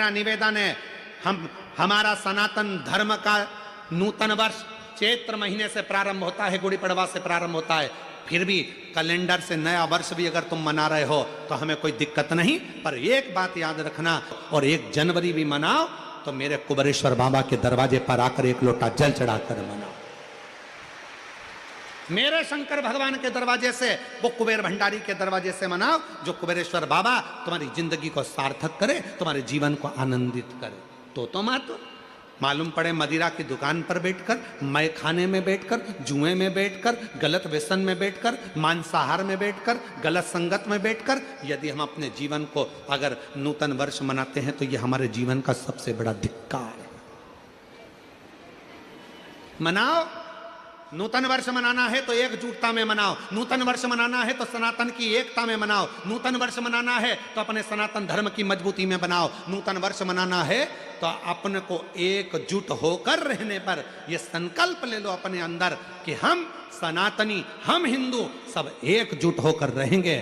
निवेदन है, हमारा सनातन धर्म का नूतन वर्ष चैत्र महीने से प्रारंभ होता है, गुड़ी पड़वा से प्रारंभ होता है। फिर भी कैलेंडर से नया वर्ष भी अगर तुम मना रहे हो तो हमें कोई दिक्कत नहीं, पर एक बात याद रखना, और 1 जनवरी भी मनाओ तो मेरे कुबेरेश्वर बाबा के दरवाजे पर आकर 1 लोटा जल चढ़ाकर मनाओ। मेरे शंकर भगवान के दरवाजे से, वो कुबेर भंडारी के दरवाजे से मनाओ, जो कुबेरेश्वर बाबा तुम्हारी जिंदगी को सार्थक करे, तुम्हारे जीवन को आनंदित करे। तो मालूम पड़े मदिरा की दुकान पर बैठकर, मय खाने में बैठकर, जुए में बैठकर, गलत व्यसन में बैठकर, मांसाहार में बैठकर, गलत संगत में बैठकर, यदि हम अपने जीवन को अगर नूतन वर्ष मनाते हैं तो यह हमारे जीवन का सबसे बड़ा धिक्कार है। मनाओ, नूतन वर्ष मनाना है तो एकजुटता में मनाओ, नूतन वर्ष मनाना है तो सनातन की एकता में मनाओ, नूतन वर्ष मनाना है तो अपने सनातन धर्म की मजबूती में बनाओ, नूतन वर्ष मनाना है तो अपने को एकजुट होकर रहने पर यह संकल्प ले लो अपने अंदर कि हम सनातनी, हम हिंदू सब एकजुट होकर रहेंगे।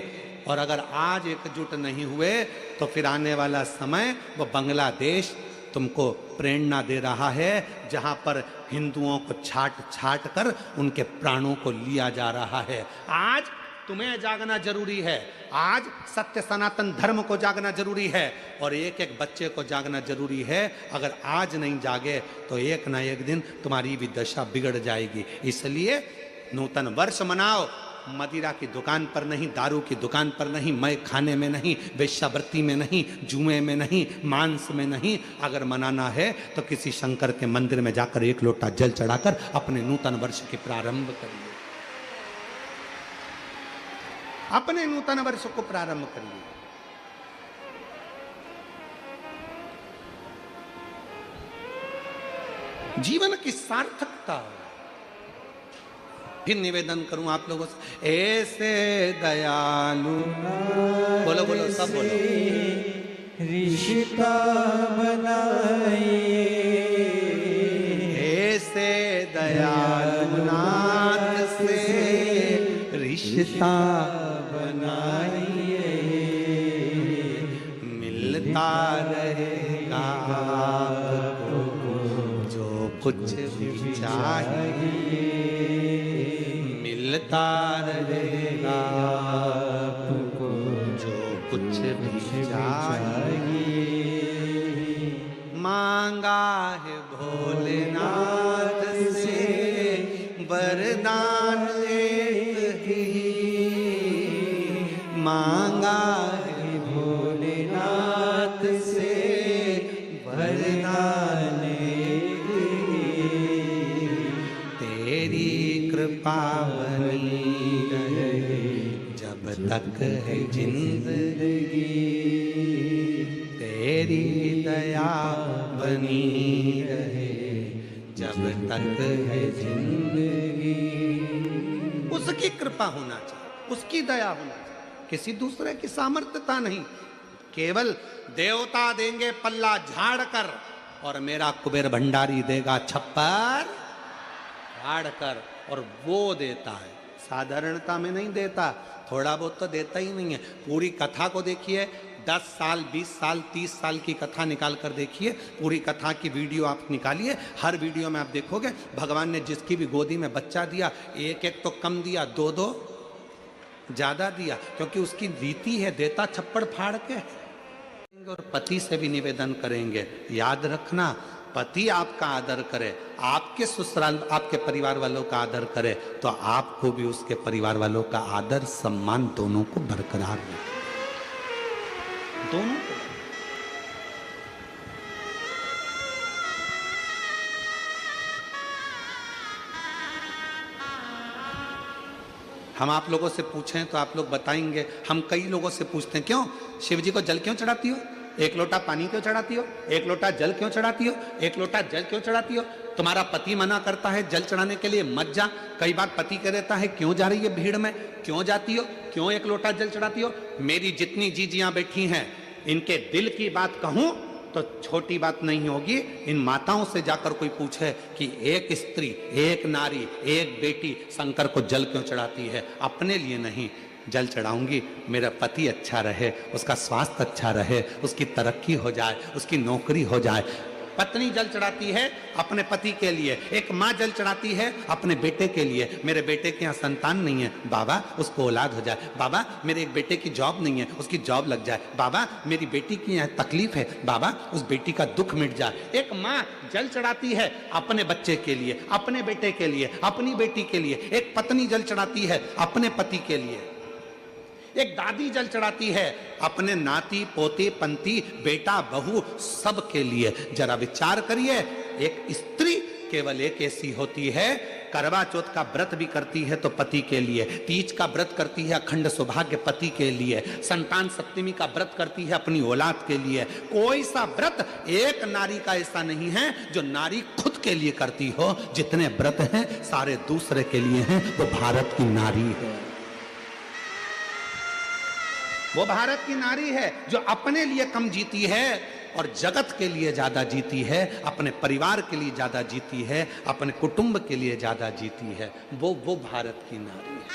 और अगर आज एकजुट नहीं हुए तो फिर आने वाला समय वो बांग्लादेश तुमको प्रेरणा दे रहा है, जहां पर हिंदुओं को छाट कर उनके प्राणों को लिया जा रहा है। आज तुम्हें जागना जरूरी है, आज सत्य सनातन धर्म को जागना जरूरी है, और एक एक बच्चे को जागना जरूरी है। अगर आज नहीं जागे तो एक ना एक दिन तुम्हारी भी दशा बिगड़ जाएगी। इसलिए नूतन वर्ष मनाओ, मदिरा की दुकान पर नहीं, दारू की दुकान पर नहीं, मय खाने में नहीं, वेश्यावृत्ति में नहीं, जुए में नहीं, मांस में नहीं। अगर मनाना है तो किसी शंकर के मंदिर में जाकर 1 लोटा जल चढ़ाकर अपने नूतन वर्ष के प्रारंभ करिए, अपने नूतन वर्ष को प्रारंभ करिए। जीवन की सार्थकता। फिर निवेदन करूं आप लोगों से, ऐसे दयालु, बोलो बोलो सब बोलो, रिश्ता बनाइए, ऐसे दयालु नाथ से रिश्ता बनाइए, मिलता रहेगा आपको जो कुछ भी चाहिए, मिलता रहेगा आपको जो कुछ भी चाहिए। मांगा है भोलेनाथ से वरदान एक ही, मांगा है भोलेनाथ से वरदान एक ही, तेरी कृपा बनी रहे जब तक है जिंदगी, तेरी दया बनी रहे जब तक है जिंदगी। उसकी कृपा होना चाहिए, उसकी दया होना चाहिए, किसी दूसरे की सामर्थ्यता नहीं। केवल देवता देंगे पल्ला झाड़ कर, और मेरा कुबेर भंडारी देगा छप्पर झाड़ कर, और वो देता है, साधारणता में नहीं देता, थोड़ा बहुत तो देता ही नहीं है। पूरी कथा को देखिए, 10 साल 20 साल 30 साल की कथा निकाल कर देखिए, पूरी कथा की वीडियो आप निकालिए, हर वीडियो में आप देखोगे भगवान ने जिसकी भी गोदी में बच्चा दिया, एक एक तो कम दिया, 2-2 ज्यादा दिया, क्योंकि उसकी रीति है, देता छप्पड़ फाड़ के। और पति से भी निवेदन करेंगे, याद रखना, पति आपका आदर करे, आपके ससुराल आपके परिवार वालों का आदर करे, तो आपको भी उसके परिवार वालों का आदर सम्मान दोनों को बरकरार रहे, दोनों को। हम आप लोगों से पूछें तो आप लोग बताएंगे, हम कई लोगों से पूछते हैं, क्यों शिव जी को जल क्यों चढ़ाती हो, 1 लोटा पानी क्यों चढ़ाती हो, 1 लोटा जल क्यों चढ़ाती हो, 1 लोटा जल क्यों चढ़ाती हो। तुम्हारा पति मना करता है जल चढ़ाने के लिए, मत जा। कई बार पति कह देता है क्यों जा रही है भीड़ में, क्यों जाती हो, क्यों 1 लोटा जल चढ़ाती हो। मेरी जितनी जीजियां बैठी हैं, इनके दिल की बात कहूं तो छोटी बात नहीं होगी। इन माताओं से जाकर कोई पूछे कि एक स्त्री, एक नारी, एक बेटी शंकर को जल क्यों चढ़ाती है, अपने लिए नहीं, जल चढ़ाऊंगी, मेरा पति अच्छा रहे, उसका स्वास्थ्य अच्छा रहे, उसकी तरक्की हो जाए, उसकी नौकरी हो जाए। पत्नी जल चढ़ाती है अपने पति के लिए, एक माँ जल चढ़ाती है अपने बेटे के लिए, मेरे बेटे के यहाँ संतान नहीं है, बाबा उसको औलाद हो जाए, बाबा मेरे एक बेटे की जॉब नहीं है, उसकी जॉब लग जाए, बाबा मेरी बेटी की यहाँ तकलीफ है, बाबा उस बेटी का दुख मिट जाए। एक माँ जल चढ़ाती है अपने बच्चे के लिए, अपने बेटे के लिए, अपनी बेटी के लिए। एक पत्नी जल चढ़ाती है अपने पति के लिए। एक दादी जल चढ़ाती है अपने नाती पोते पंती बेटा बहू सब के लिए। जरा विचार करिए, एक स्त्री केवल एक ऐसी होती है, करवा चौथ का व्रत भी करती है तो पति के लिए, तीज का व्रत करती है अखंड सौभाग्य पति के लिए, संतान सप्तमी का व्रत करती है अपनी औलाद के लिए। कोई सा व्रत एक नारी का ऐसा नहीं है जो नारी खुद के लिए करती हो। जितने व्रत हैं सारे दूसरे के लिए हैं। वो भारत की नारी है, वो भारत की नारी है जो अपने लिए कम जीती है और जगत के लिए ज्यादा जीती है, अपने परिवार के लिए ज्यादा जीती है, अपने कुटुंब के लिए ज्यादा जीती है। वो भारत की नारी है।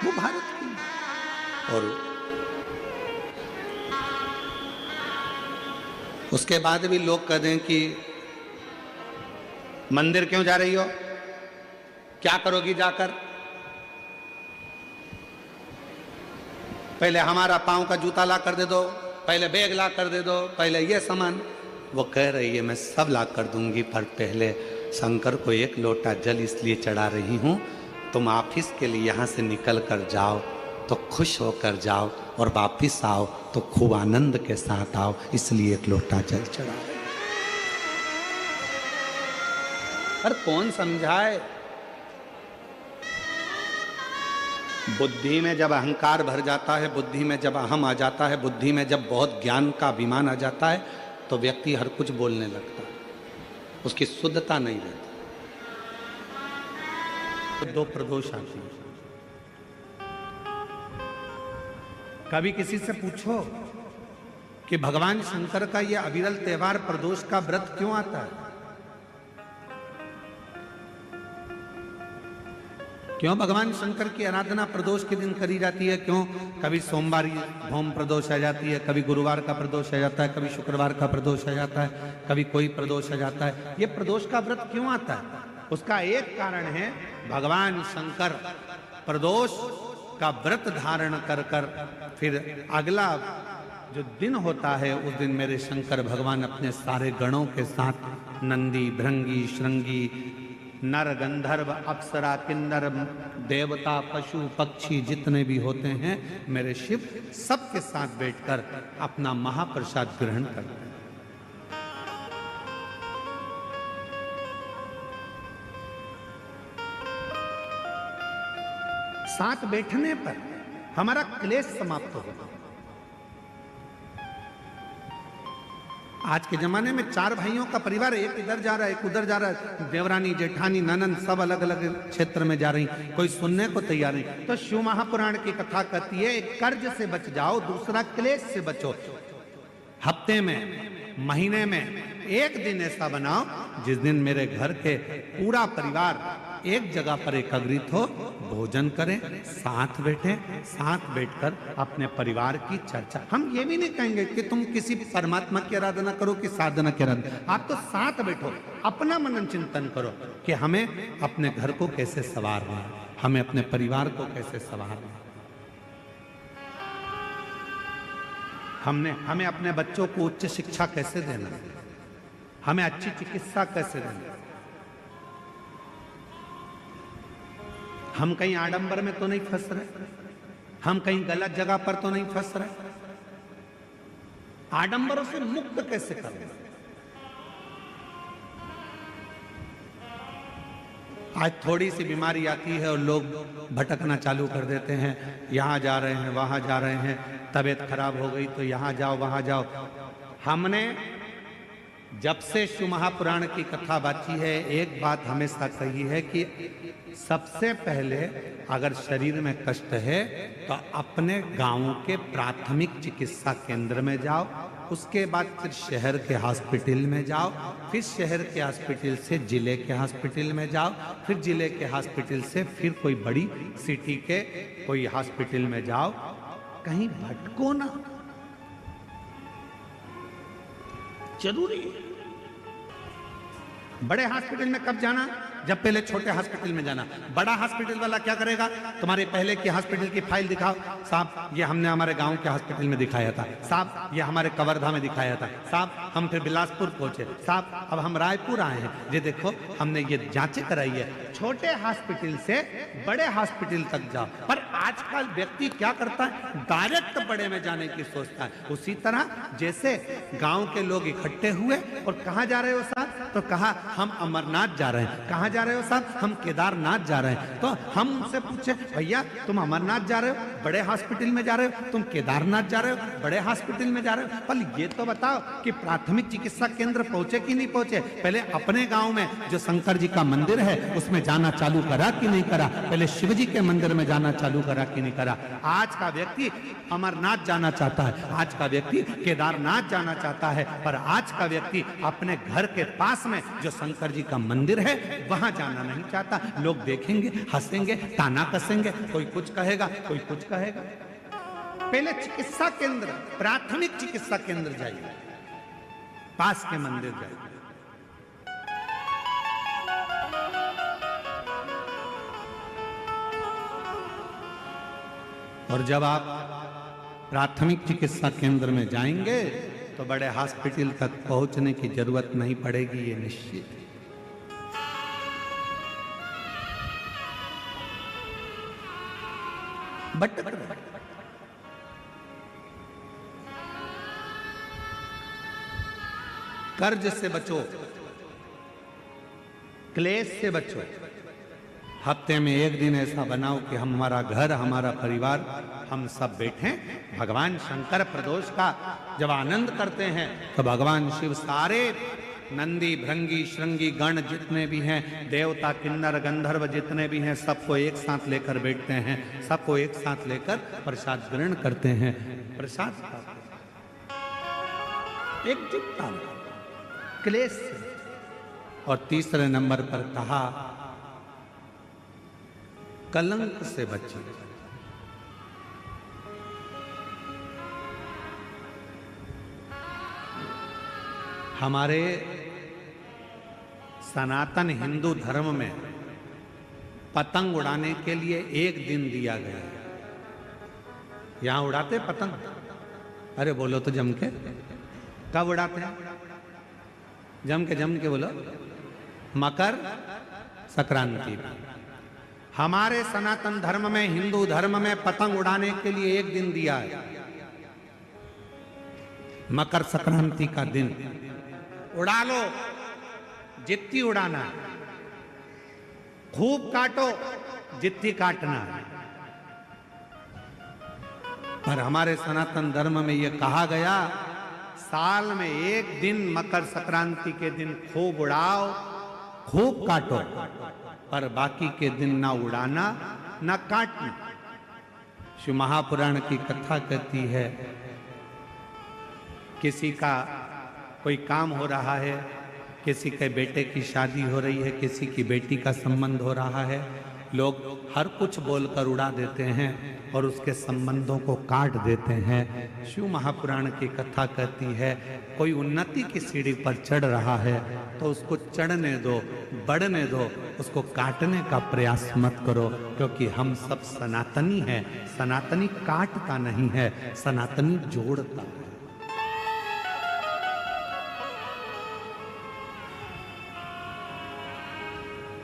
वो भारत की। और उसके बाद भी लोग कह दें कि मंदिर क्यों जा रही हो, क्या करोगी जाकर, पहले हमारा पांव का जूता ला कर दे दो, पहले बैग ला कर दे दो, पहले ये सामान। वो कह रही है मैं सब ला कर दूंगी, पर पहले शंकर को एक लोटा जल इसलिए चढ़ा रही हूं, तुम ऑफिस के लिए यहां से निकल कर जाओ तो खुश होकर जाओ और वापिस आओ तो खूब आनंद के साथ आओ, इसलिए एक लोटा जल चढ़ा। पर कौन समझाए? बुद्धि में जब अहंकार भर जाता है, बुद्धि में जब अहम आ जाता है, बुद्धि में जब बहुत ज्ञान का अभिमान आ जाता है तो व्यक्ति हर कुछ बोलने लगता है, उसकी शुद्धता नहीं रहती। दो प्रदोष आती है। कभी किसी से पूछो कि भगवान शंकर का यह अविरल त्योहार प्रदोष का व्रत क्यों आता है, क्यों भगवान शंकर की आराधना प्रदोष के दिन करी जाती है? क्यों कभी सोमवार भौम प्रदोष आ जाती है, कभी गुरुवार का प्रदोष आ जाता है, कभी शुक्रवार का प्रदोष आ जाता है, कभी कोई प्रदोष आ जाता है। ये प्रदोष का व्रत क्यों आता है? उसका एक कारण है, भगवान शंकर प्रदोष का व्रत धारण कर कर फिर अगला जो दिन होता है उस दिन मेरे शंकर भगवान अपने सारे गणों के साथ नंदी भृंगी श्रृंगी नर गंधर्व अप्सरा किन्नर देवता पशु पक्षी जितने भी होते हैं मेरे शिव सबके साथ बैठकर अपना महाप्रसाद ग्रहण करते हैं। साथ बैठने पर हमारा क्लेश समाप्त होगा। आज के जमाने में चार भाइयों का परिवार, एक इधर जा रहा है एक उधर जा रहा है, देवरानी जेठानी ननंद सब अलग अलग क्षेत्र में जा रही, कोई सुनने को तैयार नहीं। तो शिव महापुराण की कथा कहती है एक कर्ज से बच जाओ, दूसरा क्लेश से बचो। हफ्ते में महीने में एक दिन ऐसा बनाओ जिस दिन मेरे घर के पूरा परिवार एक जगह पर एकत्रित हो, भोजन करें, साथ बैठे, साथ बैठकर अपने परिवार की चर्चा। हम ये भी नहीं कहेंगे कि तुम किसी परमात्मा की आराधना करो कि साधना की आराधना, आप तो साथ बैठो, अपना मनन चिंतन करो कि हमें अपने घर को कैसे संवारना है, हमें अपने परिवार को कैसे संवारना है, हमें अपने बच्चों को उच्च शिक्षा कैसे देना है, हमें अच्छी चिकित्सा कैसे देना है। हम कहीं आडंबर में तो नहीं फंस रहे, हम कहीं गलत जगह पर तो नहीं फंस रहे, आडंबरों से मुक्त कैसे करें। आज थोड़ी सी बीमारी आती है और लोग भटकना चालू कर देते हैं, यहां जा रहे हैं वहां जा रहे हैं, तबीयत खराब हो गई तो यहां जाओ वहां जाओ। हमने जब से शिव महापुराण की कथा बाची है एक बात हमेशा कही है कि सबसे पहले अगर शरीर में कष्ट है तो अपने गांव के प्राथमिक चिकित्सा केंद्र में जाओ, उसके बाद फिर शहर के हॉस्पिटल में जाओ, फिर शहर के हॉस्पिटल से जिले के हॉस्पिटल में जाओ, फिर जिले के हॉस्पिटल से फिर कोई बड़ी सिटी के कोई हॉस्पिटल में जाओ, कहीं भटको ना, जरूरी है। बड़े हॉस्पिटल में कब जाना? जब पहले छोटे हॉस्पिटल में जाना। बड़ा हॉस्पिटल वाला क्या करेगा? तुम्हारे पहले की हॉस्पिटल की फाइल दिखाओ, साहब ये हमने हमारे गांव के हॉस्पिटल में दिखाया था, साहब ये हमारे कवर्धा में दिखाया था, साहब हम फिर बिलासपुर पहुंचे, साहब अब हम रायपुर आए हैं, ये देखो हमने ये जांचें कराई है। छोटे हॉस्पिटल से बड़े हॉस्पिटल तक जाओ। पर आजकल व्यक्ति क्या करता है? डायरेक्ट बड़े में जाने की सोचता है। उसी तरह जैसे गांव के लोग इकट्ठे हुए और कहाँ जा रहे हो साहब? तो कहा हम अमरनाथ जा रहे हैं। कहाँ जा रहे हो साहब? हम केदारनाथ जा रहे हैं। तो हम उनसे पूछे, भैया तुम अमरनाथ जा रहे हो, बड़े हॉस्पिटल में जा रहे हो, तुम केदारनाथ जा रहे हो, बड़े हॉस्पिटल में जा रहे हो, पर ये तो बताओ कि प्राथमिक चिकित्सा केंद्र पहुंचे कि नहीं पहुंचे? पहले अपने गांव में जो शंकर जी का मंदिर है उसमें जाना चालू करा कि नहीं करा? पहले शिव जी के मंदिर में जाना चालू करा कि नहीं करा? आज का व्यक्ति अमरनाथ जाना चाहता है, आज का व्यक्ति केदारनाथ जाना चाहता है, पर आज का व्यक्ति अपने घर के पास में जो शंकर जी का मंदिर है वहां जाना नहीं चाहता। लोग देखेंगे, हंसेंगे, ताना कसेंगे, कोई कुछ कहेगा, कोई कुछ कहेगा। पहले चिकित्सा केंद्र, प्राथमिक चिकित्सा केंद्र जाइए, पास के मंदिर जाइए। और जब आप प्राथमिक चिकित्सा केंद्र में जाएंगे तो बड़े हॉस्पिटल तक पहुंचने की जरूरत नहीं पड़ेगी, ये निश्चित है। बट कर्ज से बचो, क्लेश से बचो। हफ्ते में एक दिन ऐसा बनाओ कि हमारा घर, हमारा परिवार, हम सब बैठे भगवान शंकर प्रदोष का जब आनंद करते हैं तो भगवान शिव सारे नंदी भृंगी श्रृंगी गण जितने भी हैं, देवता किन्नर गंधर्व जितने भी हैं, सबको एक साथ लेकर बैठते हैं, सबको एक साथ लेकर प्रसाद ग्रहण करते हैं, प्रसाद एकजुटता में, क्लेश से। और तीसरे नंबर पर कहा कलंक से बचिए। हमारे सनातन हिंदू धर्म में पतंग उड़ाने के लिए एक दिन दिया गया है। यहां उड़ाते पतंग? अरे बोलो तो जम के। कब उड़ाते हैं? जम के बोलो। मकर संक्रांति। हमारे सनातन धर्म में, हिंदू धर्म में पतंग उड़ाने के लिए एक दिन दिया है, मकर संक्रांति का दिन। उड़ा लो जितनी उड़ाना है, खूब काटो जितनी काटना है। पर हमारे सनातन धर्म में यह कहा गया, साल में एक दिन मकर संक्रांति के दिन खूब उड़ाओ, खूब काटो, पर बाकी के दिन ना उड़ाना ना काटना। शिव महापुराण की कथा कहती है, किसी का कोई काम हो रहा है, किसी के बेटे की शादी हो रही है, किसी की बेटी का संबंध हो रहा है, लोग हर कुछ बोलकर उड़ा देते हैं और उसके संबंधों को काट देते हैं। शिव महापुराण की कथा कहती है, कोई उन्नति की सीढ़ी पर चढ़ रहा है तो उसको चढ़ने दो, बढ़ने दो, उसको काटने का प्रयास मत करो, क्योंकि हम सब सनातनी हैं। सनातनी काटता नहीं है, सनातनी जोड़ता है।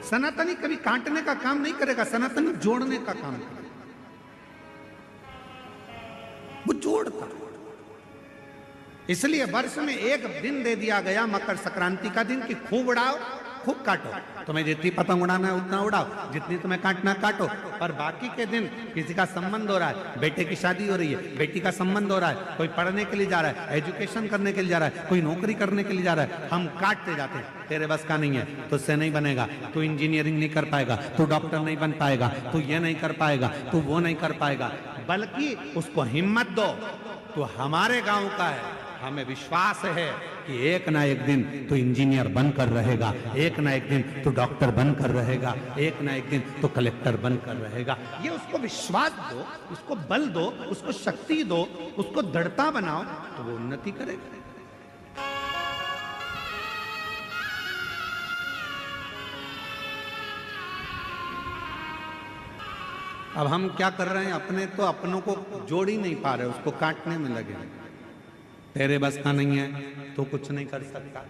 सनातनी कभी काटने का काम नहीं करेगा, सनातनी जोड़ने का काम करेगा। वो जोड़ता। इसलिए वर्ष में एक दिन दे दिया गया मकर संक्रांति का दिन कि खूब उड़ाओ, खूब काटो। तुम्हें जितनी पतंग उड़ाना है उतना उड़ाओ, जितनी तुम्हें काटना काटो, पर बाकी के दिन किसी का संबंध हो रहा है, बेटे की शादी हो रही है, बेटी का संबंध हो रहा है, कोई पढ़ने के लिए जा रहा है, एजुकेशन करने के लिए जा रहा है, कोई नौकरी करने के लिए जा रहा है, हम काटते जाते हैं। तेरे बस का नहीं है, तुझसे नहीं बनेगा, तू इंजीनियरिंग नहीं कर पाएगा, तू डॉक्टर नहीं बन पाएगा, तू ये नहीं कर पाएगा, तू वो नहीं कर पाएगा। बल्कि उसको हिम्मत दो, तू हमारे गांव का है, हमें विश्वास है कि एक ना एक दिन तो इंजीनियर बनकर रहेगा, एक ना एक दिन तो डॉक्टर बनकर रहेगा, एक ना एक दिन तो कलेक्टर बनकर रहेगा। ये उसको विश्वास दो, उसको बल दो, उसको शक्ति दो, उसको दृढ़ता बनाओ, तो वो उन्नति करेगा। अब हम क्या कर रहे हैं, अपने तो अपनों को जोड़ ही नहीं पा रहे, उसको काटने में लगे। तेरे बस का नहीं है तो कुछ नहीं कर सकता।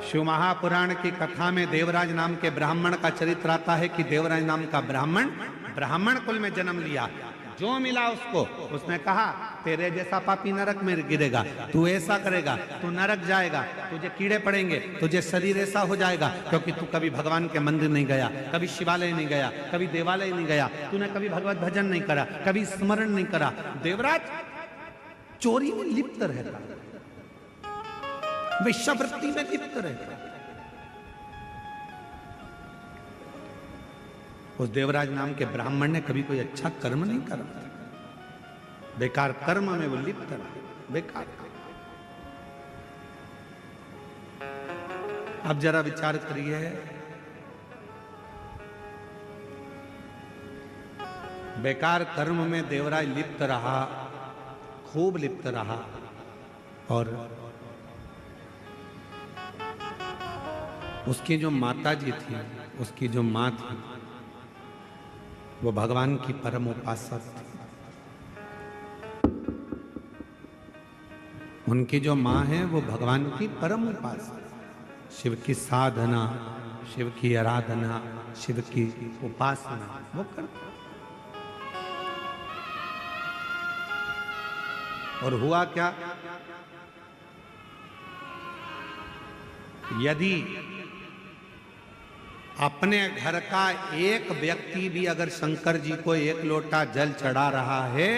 शिव महापुराण की कथा में देवराज नाम के ब्राह्मण का चरित्र आता है कि देवराज नाम का ब्राह्मण कुल में जन्म लिया। जो मिला उसको, उसने कहा तेरे जैसा पापी नरक में गिरेगा, तू ऐसा करेगा तू नरक जाएगा, तुझे कीड़े पड़ेंगे, तुझे शरीर ऐसा हो जाएगा, क्योंकि तू कभी भगवान के मंदिर नहीं गया, कभी शिवालय नहीं गया, कभी देवालय नहीं गया, तूने कभी भगवत भजन नहीं करा, कभी स्मरण नहीं करा। देवराज चोरी में लिप्त रहता, वेश्यावृत्ति में लिप्त रहता। उस देवराज नाम के ब्राह्मण ने कभी कोई अच्छा कर्म नहीं करा, बेकार कर्म में वो लिप्त रहा, बेकार। अब जरा विचार करिए, बेकार कर्म में देवराज लिप्त रहा, खूब लिप्त रहा, और उसकी जो माता जी थी, उसकी जो माँ थी, वो भगवान की परम उपासक थी। उनकी जो माँ है वो भगवान की परम उपासक, शिव की साधना, शिव की आराधना, शिव की उपासना वो करते। और हुआ क्या, यदि अपने घर का एक व्यक्ति भी अगर शंकर जी को एक लोटा जल चढ़ा रहा है,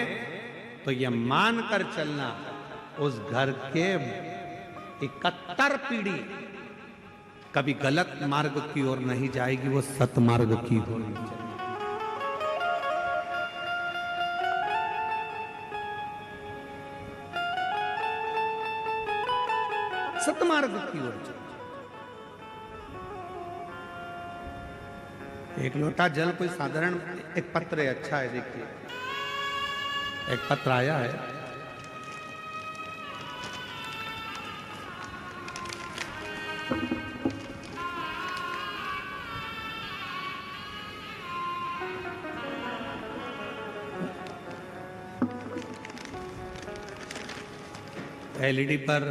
तो यह मानकर चलना उस घर के 71 पीढ़ी कभी गलत मार्ग की ओर नहीं जाएगी, वो सतमार्ग की ओर जाएगी। सतमार्ग की ओर जाएगी। एक लोटा जल कोई साधारण, एक पत्र है, अच्छा है, देखिए एक पत्र आया है, एलईडी पर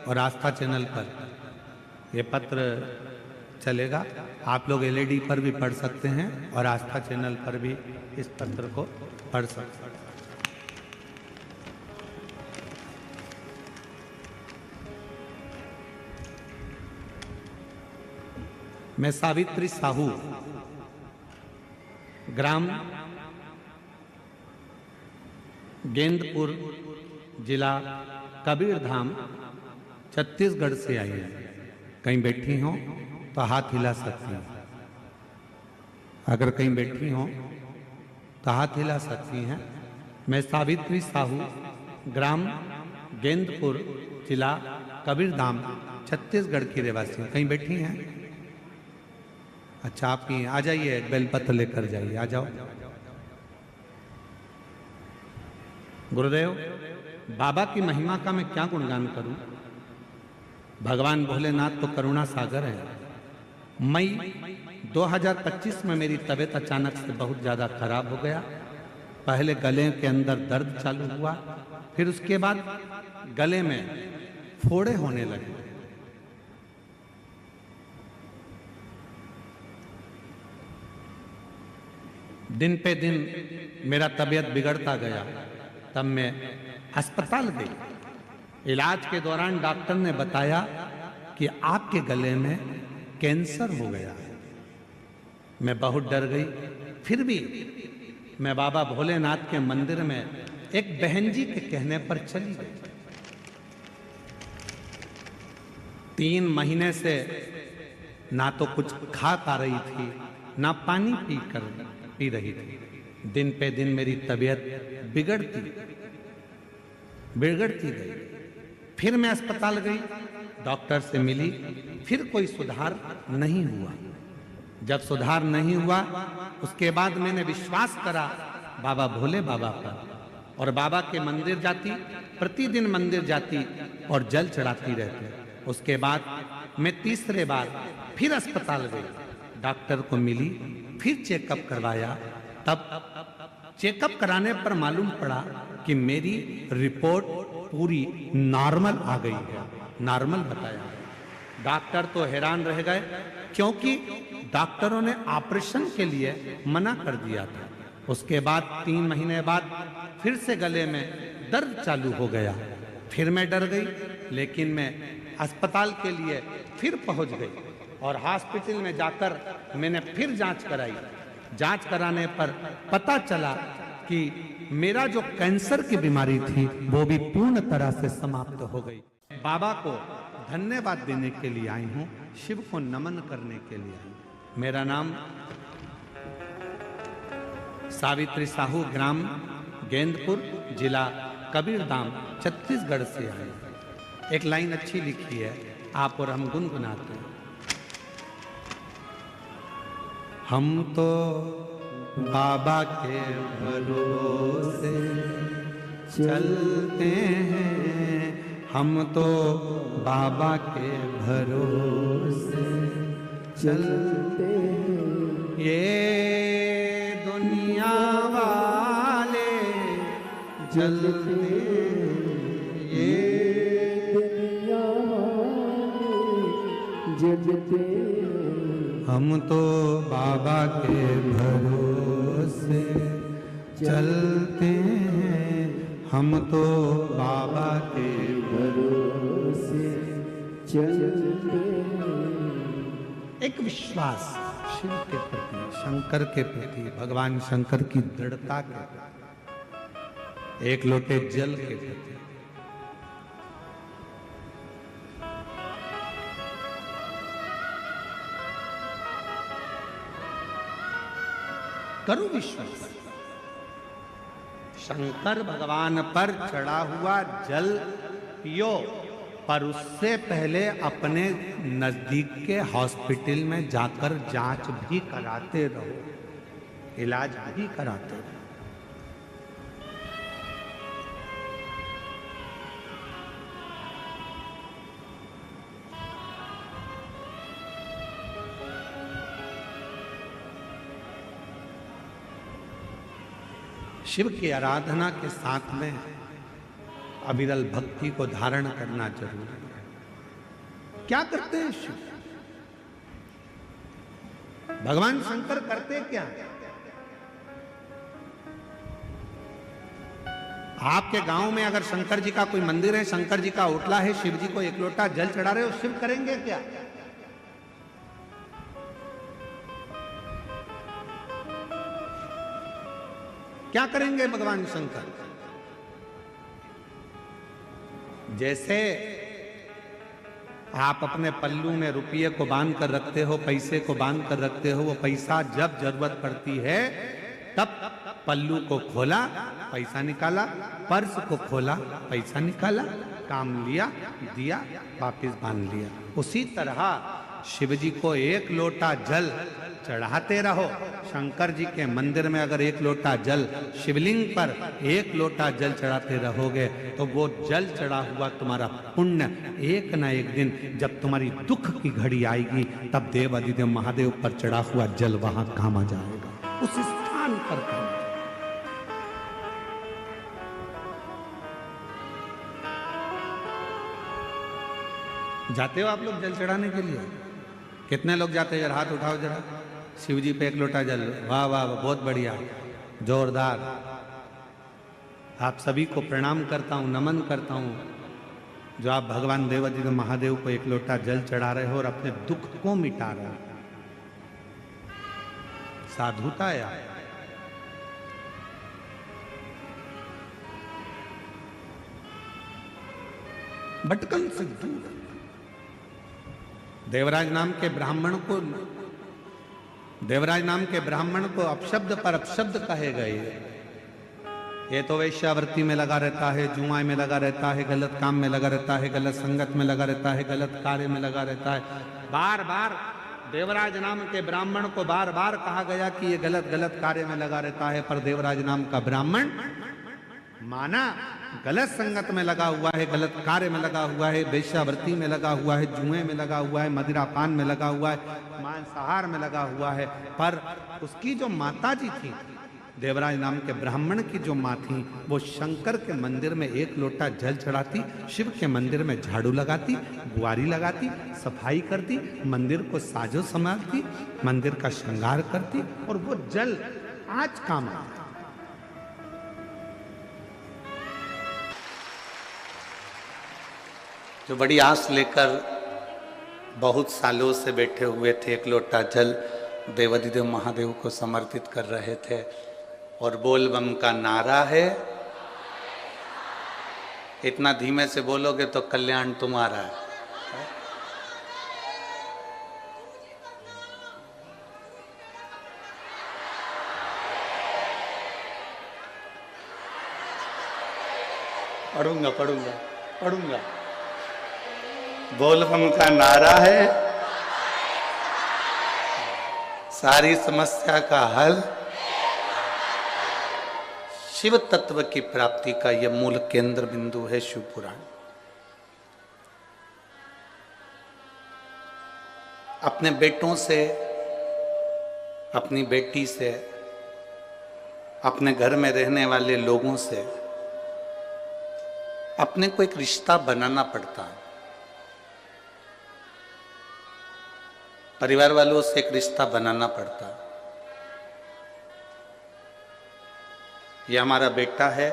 और आस्था चैनल पर यह पत्र चलेगा। आप लोग एलईडी पर भी पढ़ सकते हैं और आस्था चैनल पर भी इस पत्र को पढ़ सकते हैं। मैं सावित्री साहू, ग्राम गेंदपुर, जिला कबीरधाम, छत्तीसगढ़ से आई है। कहीं बैठी हो तो हाथ हिला सकती हैं, अगर कहीं बैठी हो तो हाथ हिला सकती हैं। मैं सावित्री साहू, ग्राम गेंदपुर, जिला कबीरधाम, छत्तीसगढ़ की रहवासी हूँ। कहीं बैठी हैं? अच्छा, आप ही आ जाइए, बेलपत्र लेकर जाइए, आ जाओ। गुरुदेव, बाबा की महिमा का मैं क्या गुणगान करूं? भगवान भोलेनाथ तो करुणा सागर है। मई 2025 में मेरी तबीयत अचानक से बहुत ज़्यादा खराब हो गया। पहले गले के अंदर दर्द चालू हुआ, फिर उसके बाद गले में फोड़े होने लगे। दिन पे दिन मेरा तबीयत बिगड़ता गया। तब मैं अस्पताल गई। इलाज के दौरान डॉक्टर ने बताया कि आपके गले में कैंसर हो गया है। मैं बहुत डर गई। फिर भी मैं बाबा भोलेनाथ के मंदिर में एक बहन जी के कहने पर चली गई। 3 महीने से ना तो कुछ खा पा रही थी, ना पानी पी रही थी। दिन पे दिन मेरी तबीयत बिगड़ती। बिगड़ती गई। फिर मैं अस्पताल गई, डॉक्टर से मिली, फिर कोई सुधार नहीं हुआ। जब सुधार नहीं हुआ उसके बाद मैंने विश्वास करा बाबा भोले बाबा पर, और बाबा के मंदिर जाती, प्रतिदिन मंदिर जाती और जल चढ़ाती रहती। उसके बाद मैं तीसरे बार फिर अस्पताल गई, डॉक्टर को मिली, फिर चेकअप करवाया। तब चेकअप कराने पर मालूम पड़ा कि मेरी रिपोर्ट पूरी नॉर्मल आ गई है, नॉर्मल बताया। डॉक्टर तो हैरान रह गए, क्योंकि डॉक्टरों ने ऑपरेशन के लिए मना कर दिया था। उसके बाद 3 महीने बाद फिर से गले में दर्द चालू हो गया। फिर मैं डर गई, लेकिन मैं अस्पताल के लिए फिर पहुंच गई और हॉस्पिटल में जाकर मैंने फिर जांच कराई। जांच कराने पर पता चला कि मेरा जो कैंसर की बीमारी थी वो भी पूर्ण तरह से समाप्त हो गई। बाबा को धन्यवाद देने के लिए आई हूँ, शिव को नमन करने के लिए आई हूँ। मेरा नाम सावित्री साहू, ग्राम गेंदपुर, जिला कबीरधाम, छत्तीसगढ़ से आई। एक लाइन अच्छी लिखी है, आप और हम गुनगुनाते हैं। हम तो बाबा के भरोसे चलते हैं, हम तो बाबा के भरोसे चलते हैं। ये दुनिया वाले जलते, ये दुनिया वाले जलते, हम तो बाबा के भरोसे चलते हैं, हम तो बाबा के भरोसे चलते हैं। एक विश्वास शिव के प्रति, शंकर के प्रति, भगवान शंकर की दृढ़ता के प्रति, एक लोटे जल के प्रति। करो विश्वास, शंकर भगवान पर चढ़ा हुआ जल पियो, पर उससे पहले अपने नजदीक के हॉस्पिटल में जाकर जांच भी कराते रहो, इलाज भी कराते रहो। शिव की आराधना के साथ में अविरल भक्ति को धारण करना जरूरी है। क्या करते हैं शिव? भगवान शंकर करते क्या? आपके गांव में अगर शंकर जी का कोई मंदिर है, शंकर जी का ओटला है, शिव जी को एक लोटा जल चढ़ा रहे हो, शिव करेंगे क्या? क्या करेंगे भगवान शंकर? जैसे आप अपने पल्लू में रुपये को बांध कर रखते हो, पैसे को बांध कर रखते हो, वो पैसा जब जरूरत पड़ती है तब पल्लू को खोला, पैसा निकाला, पर्स को खोला, पैसा निकाला, काम लिया, दिया, वापिस बांध लिया। उसी तरह शिव जी को एक लोटा जल चढ़ाते रहो। शंकर जी के मंदिर में अगर एक लोटा जल, शिवलिंग पर एक लोटा जल चढ़ाते रहोगे तो वो जल चढ़ा हुआ तुम्हारा पुण्य एक ना एक दिन जब तुम्हारी दुख की घड़ी आएगी तब देव अधिदेव महादेव पर चढ़ा हुआ जल वहां काम आ जाएगा, उस स्थान पर काम। जाते हो आप लोग जल चढ़ाने के लिए? कितने लोग जाते हैं? जरा हाथ उठाओ जरा। शिव जी पे एक लोटा जल। वाह वाह, बहुत बढ़िया, जोरदार। आप सभी को प्रणाम करता हूँ, नमन करता हूँ जो आप भगवान देवाधिदेव महादेव को एक लोटा जल चढ़ा रहे हो और अपने दुख को मिटा रहे हो। साधुता है। भटकन से दूर। देवराज नाम के ब्राह्मण को अपशब्द पर अपशब्द कहे गए। ये तो वेश्यावृत्ति में लगा रहता है, जुआ में लगा रहता है, गलत काम में लगा रहता है, गलत संगत में लगा रहता है, गलत कार्य में लगा रहता है। बार बार देवराज नाम के ब्राह्मण को बार बार कहा गया कि ये गलत गलत कार्य में लगा रहता है, पर देवराज नाम का ब्राह्मण माना, गलत संगत में लगा हुआ है, गलत कार्य में लगा हुआ है, वेश्यावृत्ति में लगा हुआ है, जुए में लगा हुआ है, मदिरापान में लगा हुआ है, मांसाहार में लगा हुआ है। पर उसकी जो माता जी थी, देवराज नाम के ब्राह्मण की जो माँ थी, वो शंकर के मंदिर में एक लोटा जल चढ़ाती, शिव के मंदिर में झाड़ू लगाती, बुआरी लगाती, सफाई करती, मंदिर को साजो संभालती, मंदिर का श्रृंगार करती, और वो जल आज काम आता। जो बड़ी आस लेकर बहुत सालों से बैठे हुए थे, एक लोटा जल देवाधिदेव महादेव को समर्पित कर रहे थे, और बोल बम का नारा है। इतना धीमे से बोलोगे तो कल्याण तुम्हारा है। पढ़ूंगा पढ़ूंगा पढ़ूंगा। बोल बम का नारा है, सारी समस्या का हल, शिव तत्व की प्राप्ति का यह मूल केंद्र बिंदु है शिव पुराण। अपने बेटों से, अपनी बेटी से, अपने घर में रहने वाले लोगों से अपने को एक रिश्ता बनाना पड़ता है। परिवार वालों से एक रिश्ता बनाना पड़ता है। ये हमारा बेटा है,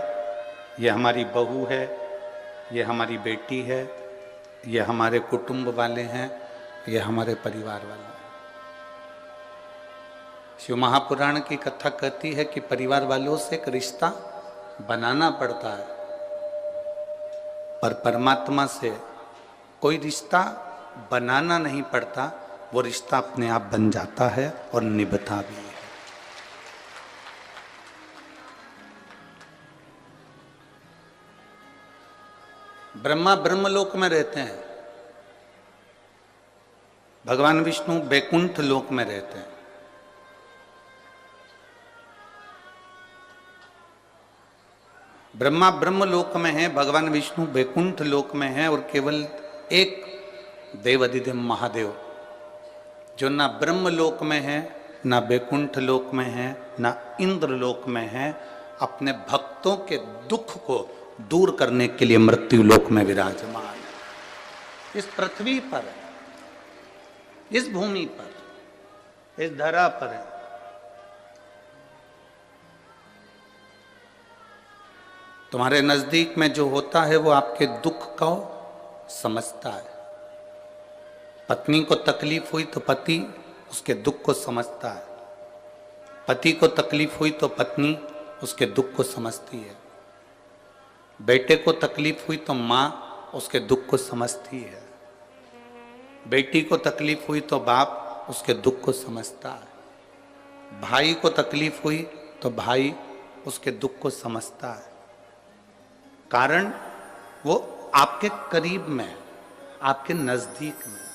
ये हमारी बहू है, ये हमारी बेटी है, ये हमारे कुटुंब वाले हैं, ये हमारे परिवार वाले हैं। शिव महापुराण की कथा कहती है कि परिवार वालों से एक रिश्ता बनाना पड़ता है, पर परमात्मा से कोई रिश्ता बनाना नहीं पड़ता, वो रिश्ता अपने आप बन जाता है और निभता भी है। ब्रह्मा ब्रह्मलोक में रहते हैं, भगवान विष्णु बैकुंठ लोक में रहते हैं। ब्रह्मा ब्रह्मलोक में है, भगवान विष्णु बैकुंठ लोक में है, और केवल एक देवाधिदेव महादेव जो ना ब्रह्मलोक में है, ना बैकुंठ लोक में है, ना इंद्र लोक में है, अपने भक्तों के दुख को दूर करने के लिए मृत्यु लोक में विराजमान है। इस पृथ्वी पर, इस भूमि पर, इस धरा पर है। तुम्हारे नजदीक में जो होता है वो आपके दुख को समझता है। पत्नी को तकलीफ हुई तो पति उसके दुख को समझता है, पति को तकलीफ हुई तो पत्नी उसके दुख को समझती है, बेटे को तकलीफ हुई तो माँ उसके दुख को समझती है, बेटी को तकलीफ हुई तो बाप उसके दुख को समझता है, भाई को तकलीफ हुई तो भाई उसके दुख को समझता है। कारण वो आपके करीब में, आपके नजदीक में।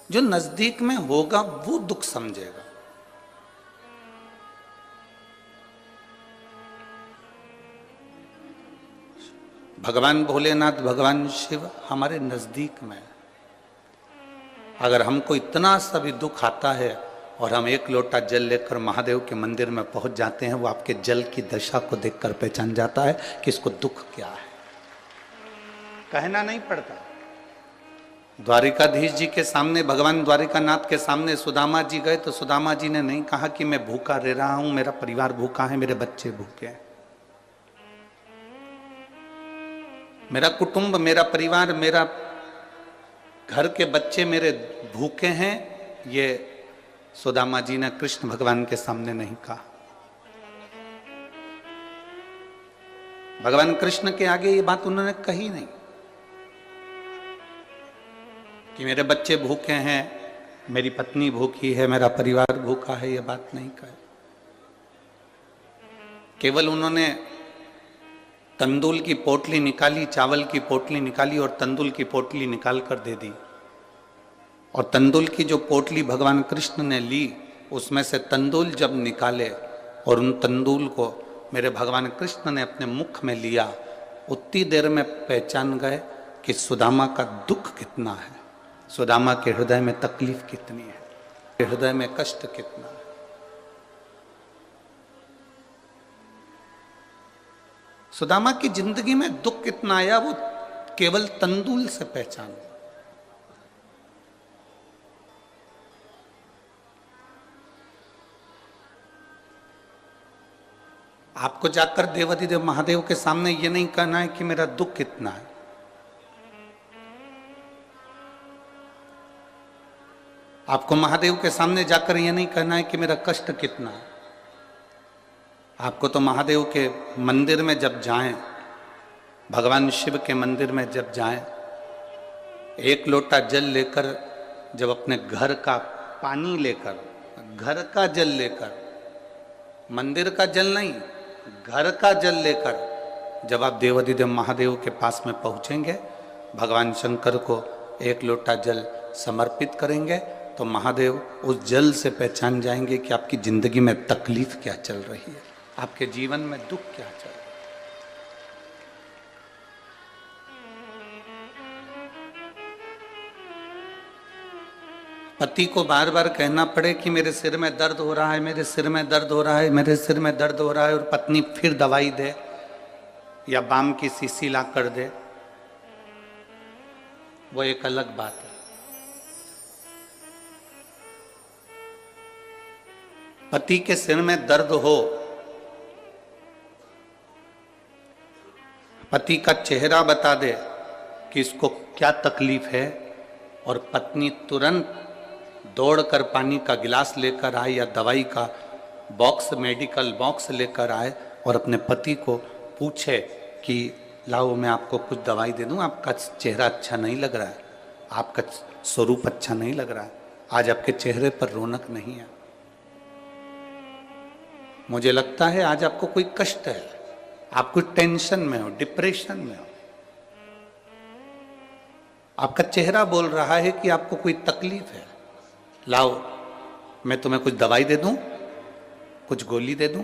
जो नजदीक में होगा वो दुख समझेगा। भगवान भोलेनाथ, भगवान शिव हमारे नजदीक में। अगर हमको इतना सा भी दुख आता है और हम एक लोटा जल लेकर महादेव के मंदिर में पहुंच जाते हैं, वो आपके जल की दशा को देखकर पहचान जाता है कि इसको दुख क्या है। कहना नहीं पड़ता। द्वारिकाधीश जी के सामने, भगवान द्वारिकानाथ के सामने सुदामा जी गए तो सुदामा जी ने नहीं कहा कि मैं भूखा रह रहा हूं, मेरा परिवार भूखा है, मेरे बच्चे भूखे हैं, मेरा कुटुंब, मेरा परिवार, मेरा घर के बच्चे मेरे भूखे हैं। ये सुदामा जी ने कृष्ण भगवान के सामने नहीं कहा। भगवान कृष्ण के आगे ये बात उन्होंने कही नहीं कि मेरे बच्चे भूखे हैं, मेरी पत्नी भूखी है, मेरा परिवार भूखा है, ये बात नहीं कही। केवल उन्होंने तंदूल की पोटली निकाली, चावल की पोटली निकाली और तंदूल की पोटली निकाल कर दे दी। और तंदूल की जो पोटली भगवान कृष्ण ने ली, उसमें से तंदूल जब निकाले और उन तंदूल को मेरे भगवान कृष्ण ने अपने मुख में लिया, उतनी देर में पहचान गए कि सुदामा का दुख कितना है, सुदामा के हृदय में तकलीफ कितनी है, हृदय में कष्ट कितना है। सुदामा की जिंदगी में दुख कितना आया, वो केवल तंदूल से पहचान। आपको जाकर देवाधिदेव महादेव के सामने ये नहीं कहना है कि मेरा दुख कितना है। आपको महादेव के सामने जाकर ये नहीं कहना है कि मेरा कष्ट कितना है। आपको तो महादेव के मंदिर में जब जाएं, भगवान शिव के मंदिर में जब जाएं, एक लोटा जल लेकर, जब अपने घर का पानी लेकर, घर का जल लेकर, मंदिर का जल नहीं, घर का जल लेकर जब आप देवाधिदेव महादेव के पास में पहुंचेंगे, भगवान शंकर को एक लोटा जल समर्पित करेंगे, तो महादेव उस जल से पहचान जाएंगे कि आपकी जिंदगी में तकलीफ क्या चल रही है, आपके जीवन में दुख क्या चल रहा है। पति को बार बार कहना पड़े कि मेरे सिर में दर्द हो रहा है, मेरे सिर में दर्द हो रहा है, मेरे सिर में दर्द हो रहा है, और पत्नी फिर दवाई दे या बाम की शीशी ला कर दे, वो एक अलग बात है। पति के सिर में दर्द हो, पति का चेहरा बता दे कि इसको क्या तकलीफ है, और पत्नी तुरंत दौड़कर पानी का गिलास लेकर आए या दवाई का बॉक्स, मेडिकल बॉक्स लेकर आए और अपने पति को पूछे कि लाओ मैं आपको कुछ दवाई दे दूं, आपका चेहरा अच्छा नहीं लग रहा है, आपका स्वरूप अच्छा नहीं लग रहा है, आज आपके चेहरे पर रौनक नहीं है, मुझे लगता है आज आपको कोई कष्ट है, आप कुछ टेंशन में हो, डिप्रेशन में हो, आपका चेहरा बोल रहा है कि आपको कोई तकलीफ है, लाओ मैं तुम्हें कुछ दवाई दे दूं, कुछ गोली दे दूं,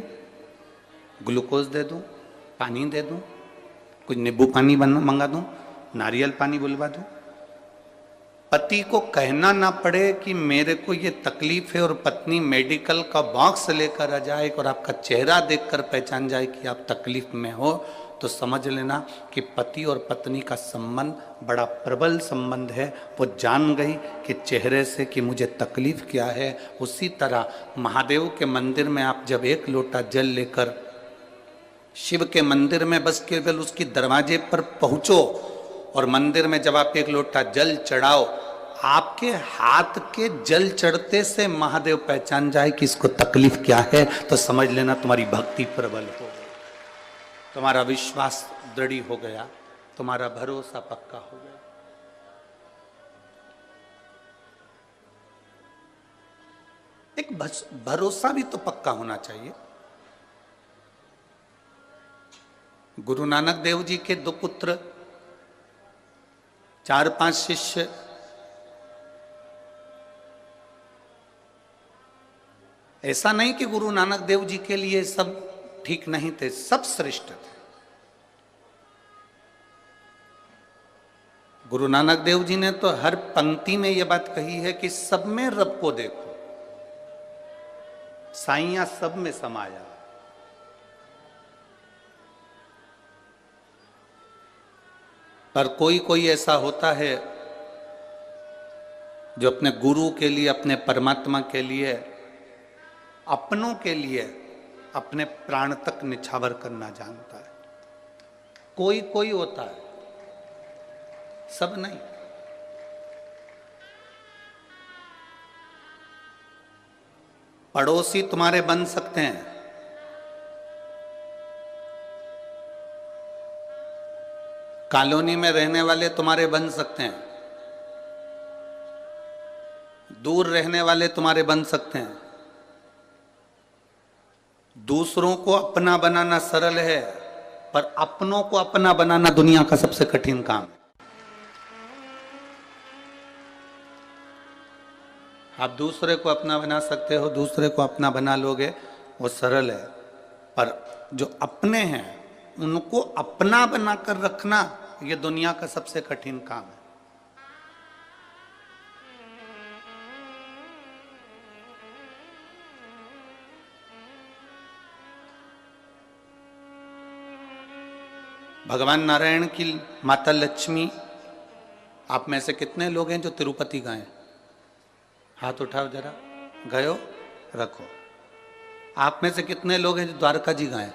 ग्लूकोज दे दूं, पानी दे दूं, कुछ नींबू पानी मंगा दूं, नारियल पानी बुलवा दूं। पति को कहना ना पड़े कि मेरे को ये तकलीफ है, और पत्नी मेडिकल का बॉक्स लेकर आ जाए और आपका चेहरा देखकर पहचान जाए कि आप तकलीफ में हो, तो समझ लेना कि पति और पत्नी का संबंध बड़ा प्रबल संबंध है। वो जान गई कि चेहरे से कि मुझे तकलीफ क्या है। उसी तरह महादेव के मंदिर में आप जब एक लोटा जल लेकर शिव के मंदिर में बस केवल उसकी दरवाजे पर पहुंचो, और मंदिर में जब आप एक लोटा जल चढ़ाओ, आपके हाथ के जल चढ़ते से महादेव पहचान जाए कि इसको तकलीफ क्या है, तो समझ लेना तुम्हारी भक्ति प्रबल हो गई, तुम्हारा विश्वास दृढ़ हो गया, तुम्हारा भरोसा पक्का हो गया। एक भरोसा भी तो पक्का होना चाहिए। गुरु नानक देव जी के 2 पुत्र, 4-5 शिष्य, ऐसा नहीं कि गुरु नानक देव जी के लिए सब ठीक नहीं थे, सब श्रेष्ठ थे। गुरु नानक देव जी ने तो हर पंक्ति में यह बात कही है कि सब में रब को देखो, साईया सब में समाया। पर कोई कोई ऐसा होता है जो अपने गुरु के लिए, अपने परमात्मा के लिए, अपनों के लिए अपने प्राण तक निछावर करना जानता है। कोई कोई होता है, सब नहीं। पड़ोसी तुम्हारे बन सकते हैं, कॉलोनी में रहने वाले तुम्हारे बन सकते हैं, दूर रहने वाले तुम्हारे बन सकते हैं, दूसरों को अपना बनाना सरल है, पर अपनों को अपना बनाना दुनिया का सबसे कठिन काम है। आप दूसरे को अपना बना सकते हो, दूसरे को अपना बना लोगे, वो सरल है, पर जो अपने हैं उनको अपना बनाकर रखना ये दुनिया का सबसे कठिन काम है। भगवान नारायण की माता लक्ष्मी, आप में से कितने लोग हैं जो तिरुपति गए? हाथ उठाओ जरा। गए हो? रखो। आप में से कितने लोग हैं जो द्वारका जी गए?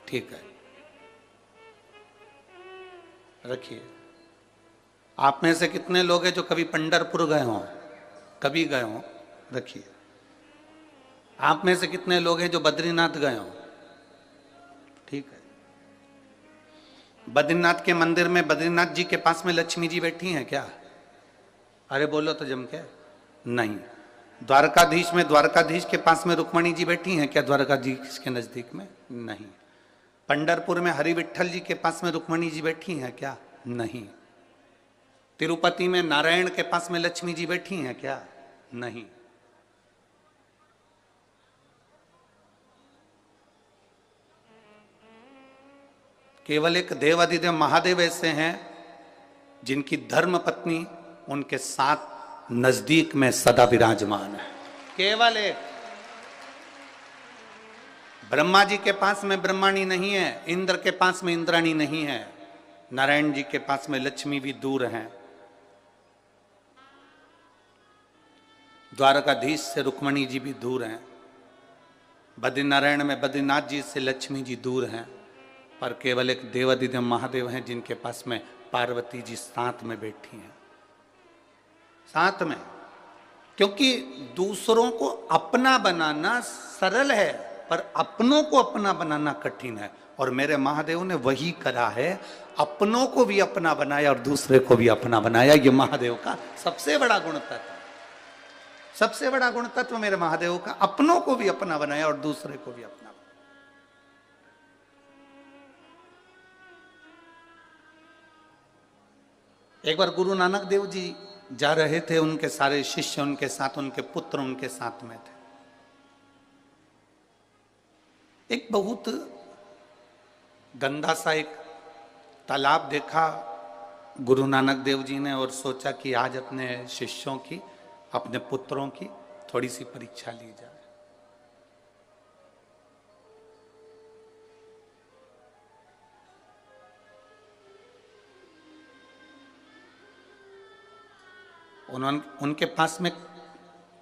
ठीक है, रखिए। आप में से कितने लोग हैं जो कभी पंढरपुर गए हो? कभी गए हो? रखिए। आप में से कितने लोग हैं जो बद्रीनाथ गए हो? ठीक है। बद्रीनाथ के मंदिर में, बद्रीनाथ जी के पास में लक्ष्मी जी बैठी हैं क्या? अरे बोलो तो जम के। नहीं। द्वारकाधीश में, द्वारकाधीश के पास में रुक्मणी जी बैठी हैं क्या द्वारकाधीश के नजदीक में? नहीं। पंढरपुर में हरि विठल जी के पास में रुक्मणी जी बैठी हैं क्या? नहीं। तिरुपति में नारायण के पास में लक्ष्मी जी बैठी हैं क्या? नहीं। केवल एक देवाधिदेव महादेव ऐसे हैं जिनकी धर्म पत्नी उनके साथ नजदीक में सदा विराजमान है। केवल एक। ब्रह्मा जी के पास में ब्रह्माणी नहीं है, इंद्र के पास में इंद्राणी नहीं है, नारायण जी के पास में लक्ष्मी भी दूर हैं, द्वारकाधीश से रुक्मणी जी भी दूर हैं, बद्रीनारायण में बद्रीनाथ जी से लक्ष्मी जी दूर हैं, पर केवल एक देवाधिदेव महादेव हैं जिनके पास में पार्वती जी साथ में बैठी हैं, साथ में। क्योंकि दूसरों को अपना बनाना सरल है, पर अपनों को अपना बनाना कठिन है। और मेरे महादेव ने वही करा है, अपनों को भी अपना बनाया और दूसरे को भी अपना बनाया। ये महादेव का सबसे बड़ा गुण तत्व, सबसे बड़ा गुण तत्व मेरे महादेव का, अपनों को भी अपना बनाया और दूसरे को भी अपना। एक बार गुरु नानक देव जी जा रहे थे, उनके सारे शिष्य उनके साथ, उनके पुत्र उनके साथ में थे। एक बहुत गंदा सा एक तालाब देखा गुरु नानक देव जी ने और सोचा कि आज अपने शिष्यों की, अपने पुत्रों की थोड़ी सी परीक्षा ली जाए। उनके पास में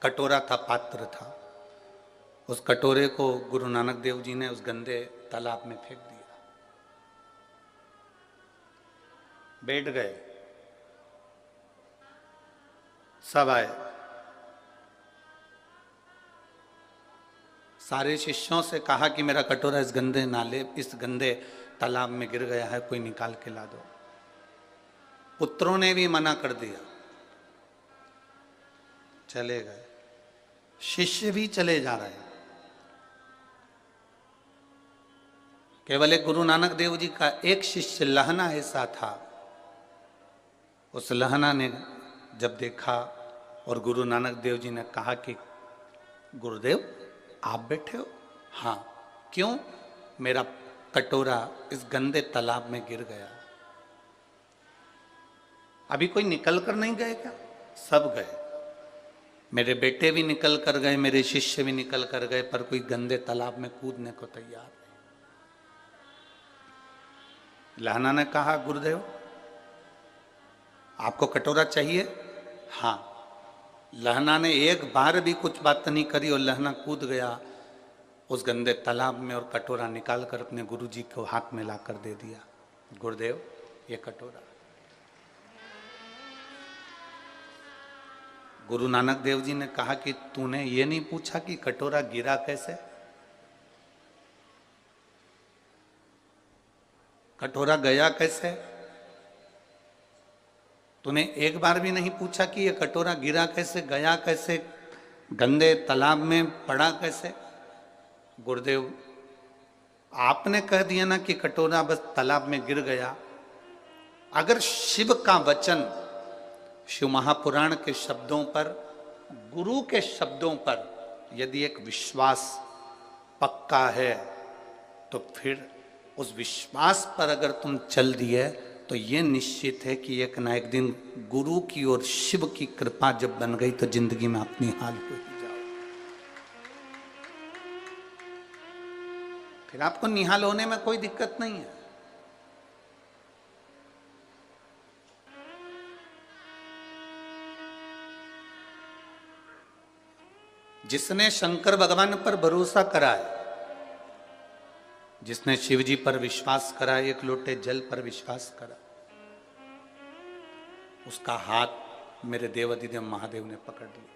कटोरा था, पात्र था। उस कटोरे को गुरु नानक देव जी ने उस गंदे तालाब में फेंक दिया। बैठ गए, सब आए, सारे शिष्यों से कहा कि मेरा कटोरा इस गंदे नाले, इस गंदे तालाब में गिर गया है, कोई निकाल के ला दो। पुत्रों ने भी मना कर दिया, चले गए। शिष्य भी चले जा रहे हैं। केवल एक गुरु नानक देव जी का एक शिष्य लहना ऐसा था, उस लहना ने जब देखा और गुरु नानक देव जी ने कहा कि गुरुदेव आप बैठे हो? हाँ। क्यों? मेरा कटोरा इस गंदे तालाब में गिर गया। अभी कोई निकल कर नहीं गए क्या? सब गए। मेरे बेटे भी निकल कर गए, मेरे शिष्य भी निकल कर गए, पर कोई गंदे तालाब में कूदने को तैयार नहीं। लहना ने कहा गुरुदेव आपको कटोरा चाहिए? हाँ। लहना ने एक बार भी कुछ बात नहीं करी और लहना कूद गया उस गंदे तालाब में और कटोरा निकाल कर अपने गुरुजी को हाथ में लाकर दे दिया। गुरुदेव ये कटोरा। गुरु नानक देव जी ने कहा कि तूने ये नहीं पूछा कि कटोरा गिरा कैसे? कटोरा गया कैसे? तूने एक बार भी नहीं पूछा कि ये कटोरा गिरा कैसे, गया कैसे, गंदे तालाब में पड़ा कैसे? गुरुदेव आपने कह दिया ना कि कटोरा बस तालाब में गिर गया। अगर शिव का वचन शिव महापुराण के शब्दों पर, गुरु के शब्दों पर यदि एक विश्वास पक्का है, तो फिर उस विश्वास पर अगर तुम चल दिए तो ये निश्चित है कि एक ना एक दिन गुरु की और शिव की कृपा जब बन गई तो जिंदगी में अपनी हाल हो ही जाओ। फिर आपको निहाल होने में कोई दिक्कत नहीं है। जिसने शंकर भगवान पर भरोसा करा है, जिसने शिव जी पर विश्वास करा, एक लोटे जल पर विश्वास करा, उसका हाथ मेरे देवाधिदेव महादेव ने पकड़ लिया।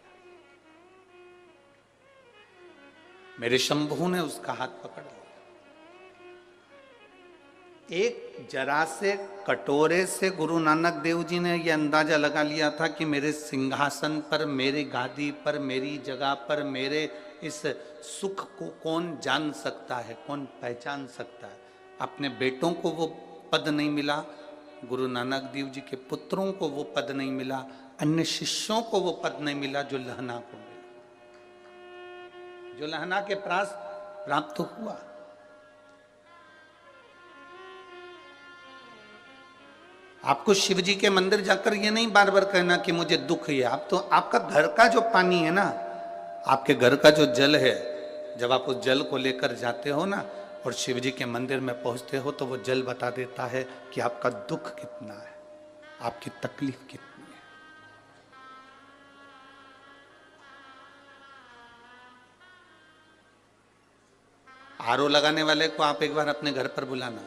मेरे शंभू ने उसका हाथ पकड़ लिया। एक जरा से कटोरे से गुरु नानक देव जी ने यह अंदाजा लगा लिया था कि मेरे सिंहासन पर, मेरी गादी पर, मेरी जगह पर, मेरे इस सुख को कौन जान सकता है, कौन पहचान सकता है। अपने बेटों को वो पद नहीं मिला, गुरु नानक देव जी के पुत्रों को वो पद नहीं मिला, अन्य शिष्यों को वो पद नहीं मिला जो लहना को मिला, जो लहना के पास प्राप्त हुआ। आपको शिव जी के मंदिर जाकर ये नहीं बार बार कहना कि मुझे दुख है। आप तो, आपका घर का जो पानी है ना, आपके घर का जो जल है, जब आप उस जल को लेकर जाते हो ना और शिव जी के मंदिर में पहुंचते हो, तो वो जल बता देता है कि आपका दुख कितना है, आपकी तकलीफ कितनी है। आरओ लगाने वाले को आप एक बार अपने घर पर बुलाना।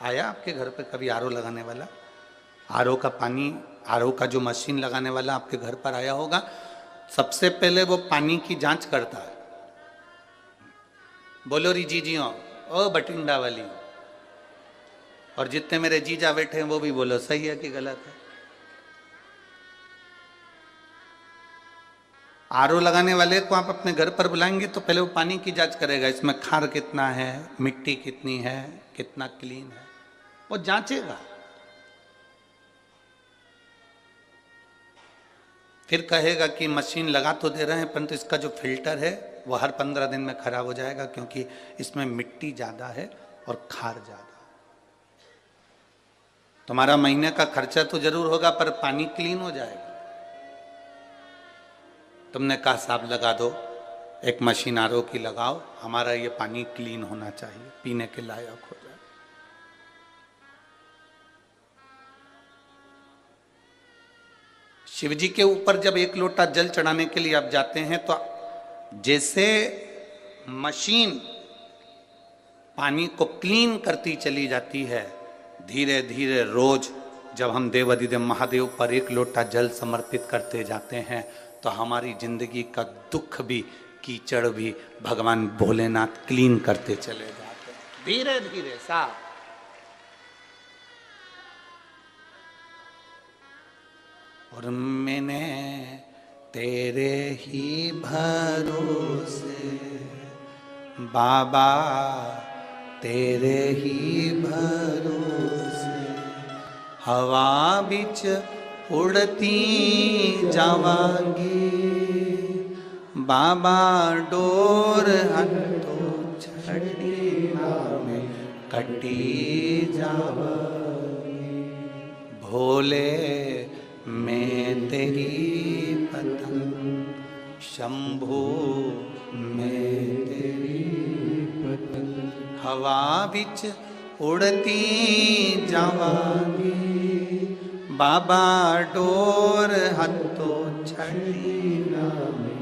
आया आपके घर पर कभी आरओ लगाने वाला? आरओ का पानी, आरओ का जो मशीन लगाने वाला आपके घर पर आया होगा, सबसे पहले वो पानी की जांच करता है। बोलो री जीजियों, ओ बटिंडा वाली, और जितने मेरे जीजा बैठे हैं वो भी बोलो सही है कि गलत है। आरओ लगाने वाले को आप अपने घर पर बुलाएंगे तो पहले वो पानी की जांच करेगा, इसमें खार कितना है, मिट्टी कितनी है, कितना क्लीन है, वो जांचेगा। फिर कहेगा कि मशीन लगा तो दे रहे हैं परंतु इसका जो फिल्टर है वो हर 15 दिन में खराब हो जाएगा, क्योंकि इसमें मिट्टी ज्यादा है और खार ज्यादा। तुम्हारा महीने का खर्चा तो जरूर होगा पर पानी क्लीन हो जाएगा। तुमने कहा साहब लगा दो, एक मशीन आरओ की लगाओ, हमारा ये पानी क्लीन होना चाहिए, पीने के लायक हो जाए। शिव जी के ऊपर जब एक लोटा जल चढ़ाने के लिए आप जाते हैं तो जैसे मशीन पानी को क्लीन करती चली जाती है, धीरे धीरे रोज जब हम देवाधिदेव महादेव पर एक लोटा जल समर्पित करते जाते हैं तो हमारी जिंदगी का दुख भी, कीचड़ भी भगवान भोलेनाथ क्लीन करते चले जाते हैं, धीरे धीरे साफ। और मैंने तेरे ही भरोसे बाबा, तेरे ही भरोसे हवा बिच उड़ती जावांगी, बाबा डोर हटो छड़ी में कटी जावांगी, भोले मैं तेरी पतंग, शंभू मैं तेरी पतंग, हवा बिच उड़ती जावांगी, बाबा डोर हथो छड़ी में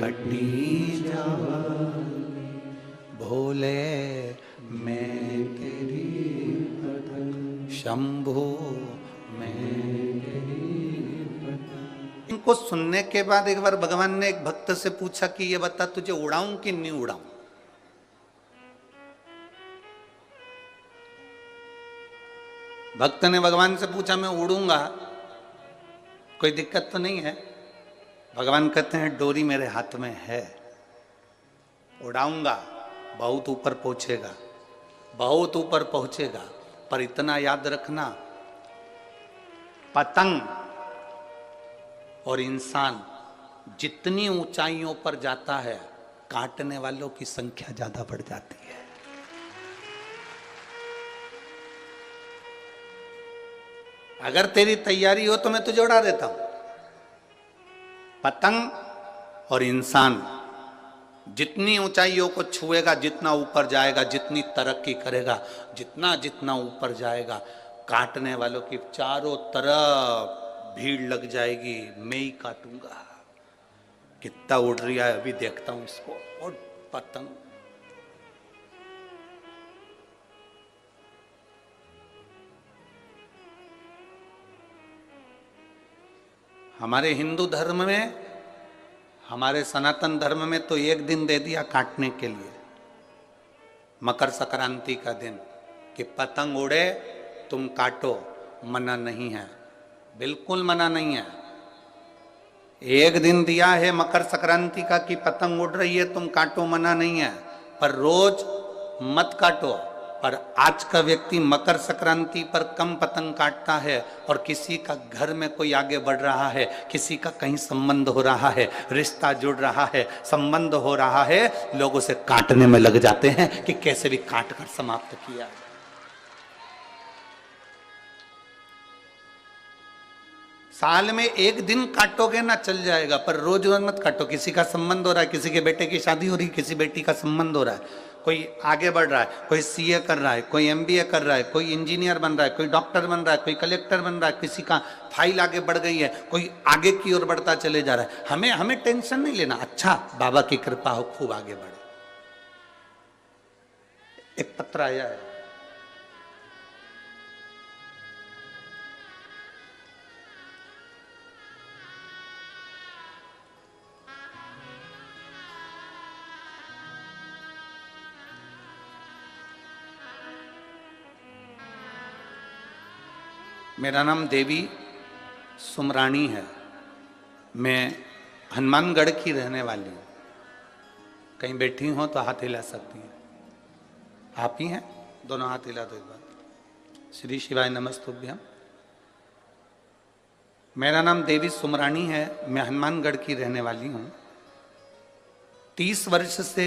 कटी जावांगी, भोले मैं तेरी पतंग, शंभू इनको सुनने के बाद एक बार भगवान ने एक भक्त से पूछा कि ये बता तुझे उड़ाऊं कि नहीं उड़ाऊं। भक्त ने भगवान से पूछा मैं उड़ूंगा, कोई दिक्कत तो नहीं है। भगवान कहते हैं डोरी मेरे हाथ में है, उड़ाऊंगा, बहुत ऊपर पहुंचेगा, बहुत ऊपर पहुंचेगा। पर इतना याद रखना, पतंग और इंसान जितनी ऊंचाइयों पर जाता है, काटने वालों की संख्या ज्यादा बढ़ जाती है। अगर तेरी तैयारी हो तो मैं तुझे उड़ा देता हूं। पतंग और इंसान जितनी ऊंचाइयों को छुएगा, जितना ऊपर जाएगा, जितनी तरक्की करेगा, जितना जितना ऊपर जाएगा, काटने वालों की चारों तरफ भीड़ लग जाएगी। मैं ही काटूंगा। कितना उड़ रहा है अभी देखता हूं इसको। और पतंग हमारे हिंदू धर्म में, हमारे सनातन धर्म में तो एक दिन दे दिया काटने के लिए, मकर संक्रांति का दिन, कि पतंग उड़े तुम काटो, मना नहीं है, बिल्कुल मना नहीं है। एक दिन दिया है मकर संक्रांति का कि पतंग उड़ रही है तुम काटो, मना नहीं है, पर रोज मत काटो। पर आज का व्यक्ति मकर संक्रांति पर कम पतंग काटता है, और किसी का घर में कोई आगे बढ़ रहा है, किसी का कहीं संबंध हो रहा है, रिश्ता जुड़ रहा है, संबंध हो रहा है, लोग उसे काटने में लग जाते हैं कि कैसे भी काट कर समाप्त किया जाए। साल में एक दिन काटोगे ना चल जाएगा, पर रोज रोज मत काटो। किसी का संबंध हो रहा है, किसी के बेटे की शादी हो रही है, किसी बेटी का संबंध हो रहा है, कोई आगे बढ़ रहा है, कोई सीए कर रहा है, कोई एमबीए कर रहा है, कोई इंजीनियर बन रहा है, कोई डॉक्टर बन रहा है, कोई कलेक्टर बन रहा है, किसी का फाइल आगे बढ़ गई है, कोई आगे की ओर बढ़ता चले जा रहा है। हमें टेंशन नहीं लेना। अच्छा, बाबा की कृपा हो, खूब आगे बढ़े। एक पत्र आया है, मेरा नाम देवी सुमरानी है, मैं हनुमानगढ़ की रहने वाली हूँ। कहीं बैठी हो तो हाथ हिला सकती हैं। आप ही हैं? दोनों हाथ हिला दो एक बार। श्री शिवाय नमस्तुभ्यम। मेरा नाम देवी सुमरानी है, मैं हनुमानगढ़ की रहने वाली हूँ। 30 वर्ष से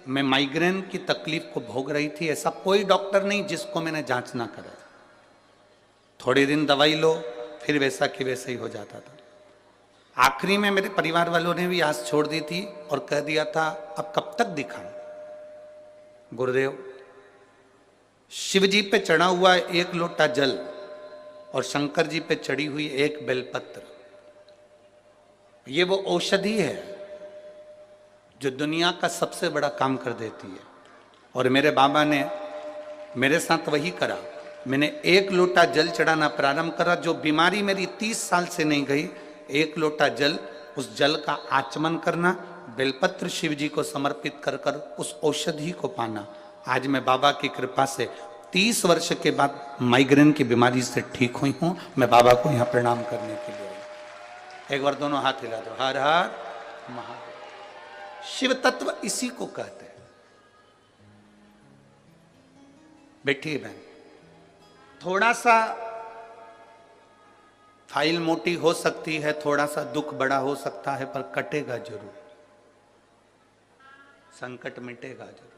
मैं माइग्रेन की तकलीफ को भोग रही थी। ऐसा कोई डॉक्टर नहीं जिसको मैंने जांच ना करा। थोड़े दिन दवाई लो, फिर वैसा कि वैसा ही हो जाता था। आखिरी में मेरे परिवार वालों ने भी आस छोड़ दी थी और कह दिया था अब कब तक दिखाऊं। गुरुदेव, शिव जी पे चढ़ा हुआ एक लोटा जल और शंकर जी पे चढ़ी हुई एक बेलपत्र, ये वो औषधि है जो दुनिया का सबसे बड़ा काम कर देती है। और मेरे बाबा ने मेरे साथ वही करा। मैंने एक लोटा जल चढ़ाना प्रारंभ करा। जो बीमारी मेरी 30 साल से नहीं गई, एक लोटा जल, उस जल का आचमन करना, बेलपत्र शिव जी को समर्पित कर कर उस औषधि को पाना। आज मैं बाबा की कृपा से 30 वर्ष के बाद माइग्रेन की बीमारी से ठीक हुई हूं। मैं बाबा को यहां प्रणाम करने के लिए आई। एक बार दोनों हाथ हिला दो। हर हर महादेव। शिव तत्व इसी को कहते हैं। बैठिए बहन। थोड़ा सा फाइल मोटी हो सकती है, थोड़ा सा दुख बड़ा हो सकता है, पर कटेगा जरूर, संकट मिटेगा जरूर।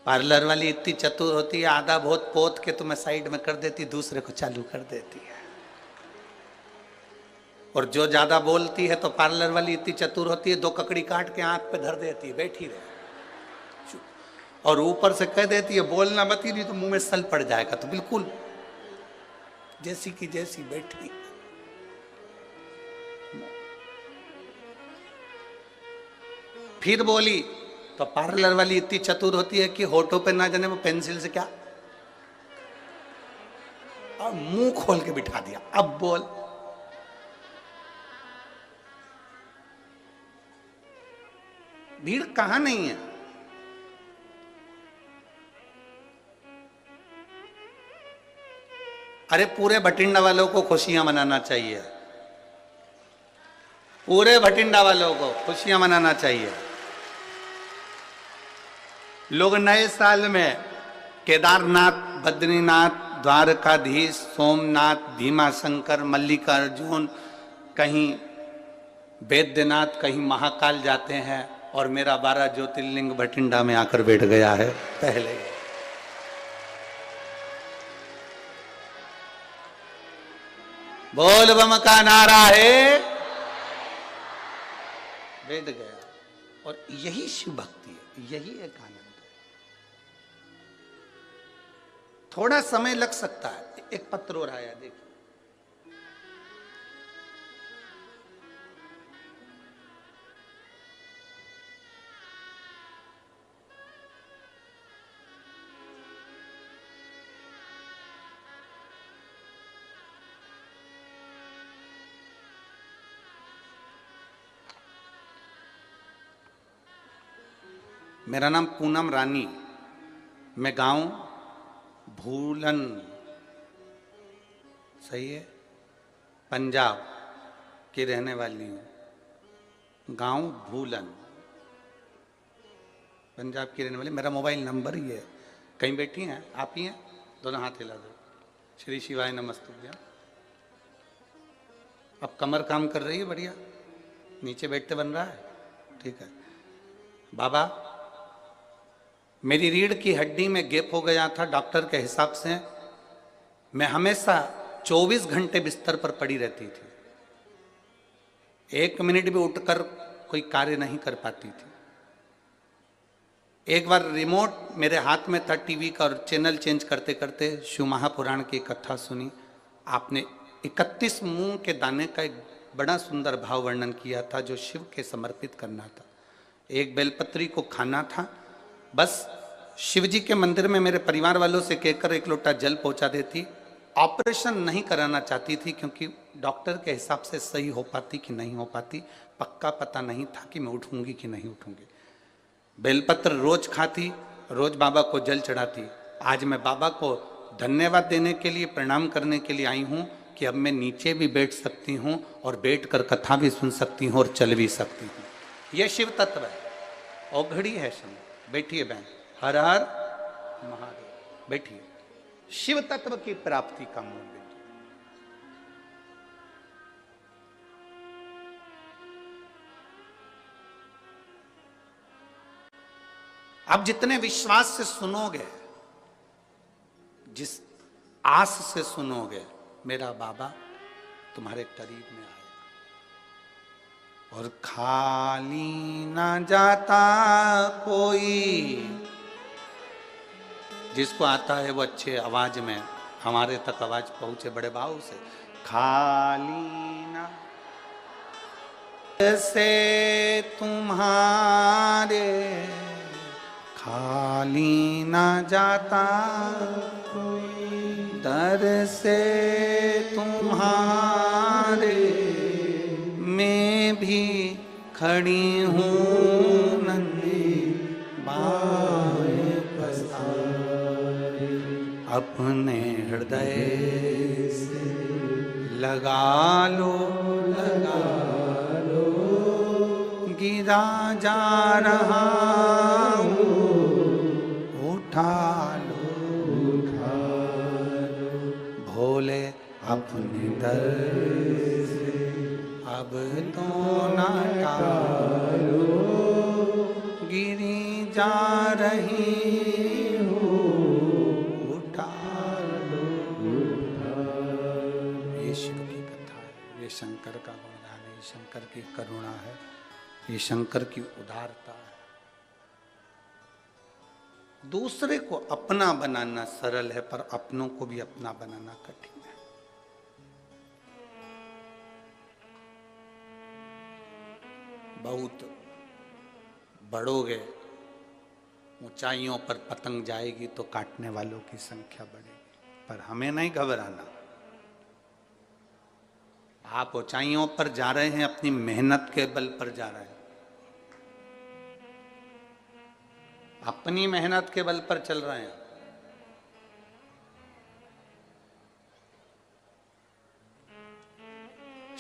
पार्लर वाली इतनी चतुर होती है, आधा बहुत पोत के तुम्हें साइड में कर देती, दूसरे को चालू कर देती है। और जो ज्यादा बोलती है तो पार्लर वाली इतनी चतुर होती है, 2 ककड़ी काट के आंख पे धर देती है, बैठी रहे, और ऊपर से कह देती है बोलना मत ही, नहीं तो मुंह में सल पड़ जाएगा। तो बिल्कुल जैसी की जैसी बैठी। फिर बोली तो पार्लर वाली इतनी चतुर होती है कि होठों पे ना जाने वो पेंसिल से क्या, और मुंह खोल के बिठा दिया, अब बोल। भीड़ कहां नहीं है। अरे पूरे बठिंडा वालों को खुशियां मनाना चाहिए। पूरे भटिंडा वालों को खुशियां मनाना चाहिए। लोग नए साल में केदारनाथ, बद्रीनाथ, द्वारकाधीश, सोमनाथ, भीमाशंकर, मल्लिकार्जुन, कहीं बैद्यनाथ, कहीं महाकाल जाते हैं, और मेरा 12 ज्योतिर्लिंग भटिंडा में आकर बैठ गया है पहले ही। बोल बम का नारा है, बैठ गया। और यही शिव भक्ति है, यही एक आनंद है। थोड़ा समय लग सकता है। एक पत्र और आया, देखिए। मेरा नाम पूनम रानी, मैं गांव भूलन, सही है, पंजाब की रहने वाली हूँ। गांव भूलन, पंजाब की रहने वाली। मेरा मोबाइल नंबर ही है। कहीं बैठी हैं आप ही हैं? दोनों हाथ हिला दो। श्री शिवाय नमस्तुभ्यं। अब कमर काम कर रही है बढ़िया, नीचे बैठते बन रहा है, ठीक है। बाबा, मेरी रीढ़ की हड्डी में गैप हो गया था। डॉक्टर के हिसाब से मैं हमेशा 24 घंटे बिस्तर पर पड़ी रहती थी। 1 मिनट भी उठकर कोई कार्य नहीं कर पाती थी। एक बार रिमोट मेरे हाथ में था टीवी का, और चैनल चेंज करते करते शिव महापुराण की कथा सुनी। आपने 31 मूंग के दाने का एक बड़ा सुंदर भाव वर्णन किया था, जो शिव के समर्पित करना था। एक बेलपत्री को खाना था। बस शिव जी के मंदिर में मेरे परिवार वालों से कहकर 1 लोटा जल पहुंचा देती। ऑपरेशन नहीं कराना चाहती थी, क्योंकि डॉक्टर के हिसाब से सही हो पाती कि नहीं हो पाती, पक्का पता नहीं था कि मैं उठूंगी कि नहीं उठूंगी। बेलपत्र रोज खाती, रोज बाबा को जल चढ़ाती। आज मैं बाबा को धन्यवाद देने के लिए, प्रणाम करने के लिए आई हूँ कि अब मैं नीचे भी बैठ सकती हूँ, और बैठकर कथा भी सुन सकती हूँ, और चल भी सकती हूँ। यह शिव तत्व है। औघड़ी है समय। बैठिए बहन, हर हर महादेव। बैठिए। शिव तत्व की प्राप्ति का मूल बिंदु। आप जितने विश्वास से सुनोगे, जिस आस से सुनोगे, मेरा बाबा तुम्हारे करीब में आएगा। और खाली ना जाता कोई। जिसको आता है वो अच्छे आवाज में हमारे तक आवाज पहुंचे, बड़े भाव से। खाली ना से तुम्हारे, खाली ना जाता कोई, दर से तुम्हारे मैं भी खड़ी हूँ नन्ही बाएं पसारे। अपने हृदय से लगा लो, गिरा जा रहा हूँ, उठा लो, भोले अपने दर से अब तो ना टालो, गिरी जा रही हूँ, उठा लो। ये शिव की कथा है, ये शंकर का गुणगान है, ये शंकर की करुणा है, ये शंकर की उदारता है। दूसरे को अपना बनाना सरल है, पर अपनों को भी अपना बनाना कठिन है। बहुत बढ़ोगे, ऊंचाइयों पर पतंग जाएगी तो काटने वालों की संख्या बढ़ेगी। पर हमें नहीं घबराना। आप ऊंचाइयों पर जा रहे हैं, अपनी मेहनत के बल पर जा रहे हैं, अपनी मेहनत के बल पर चल रहे हैं।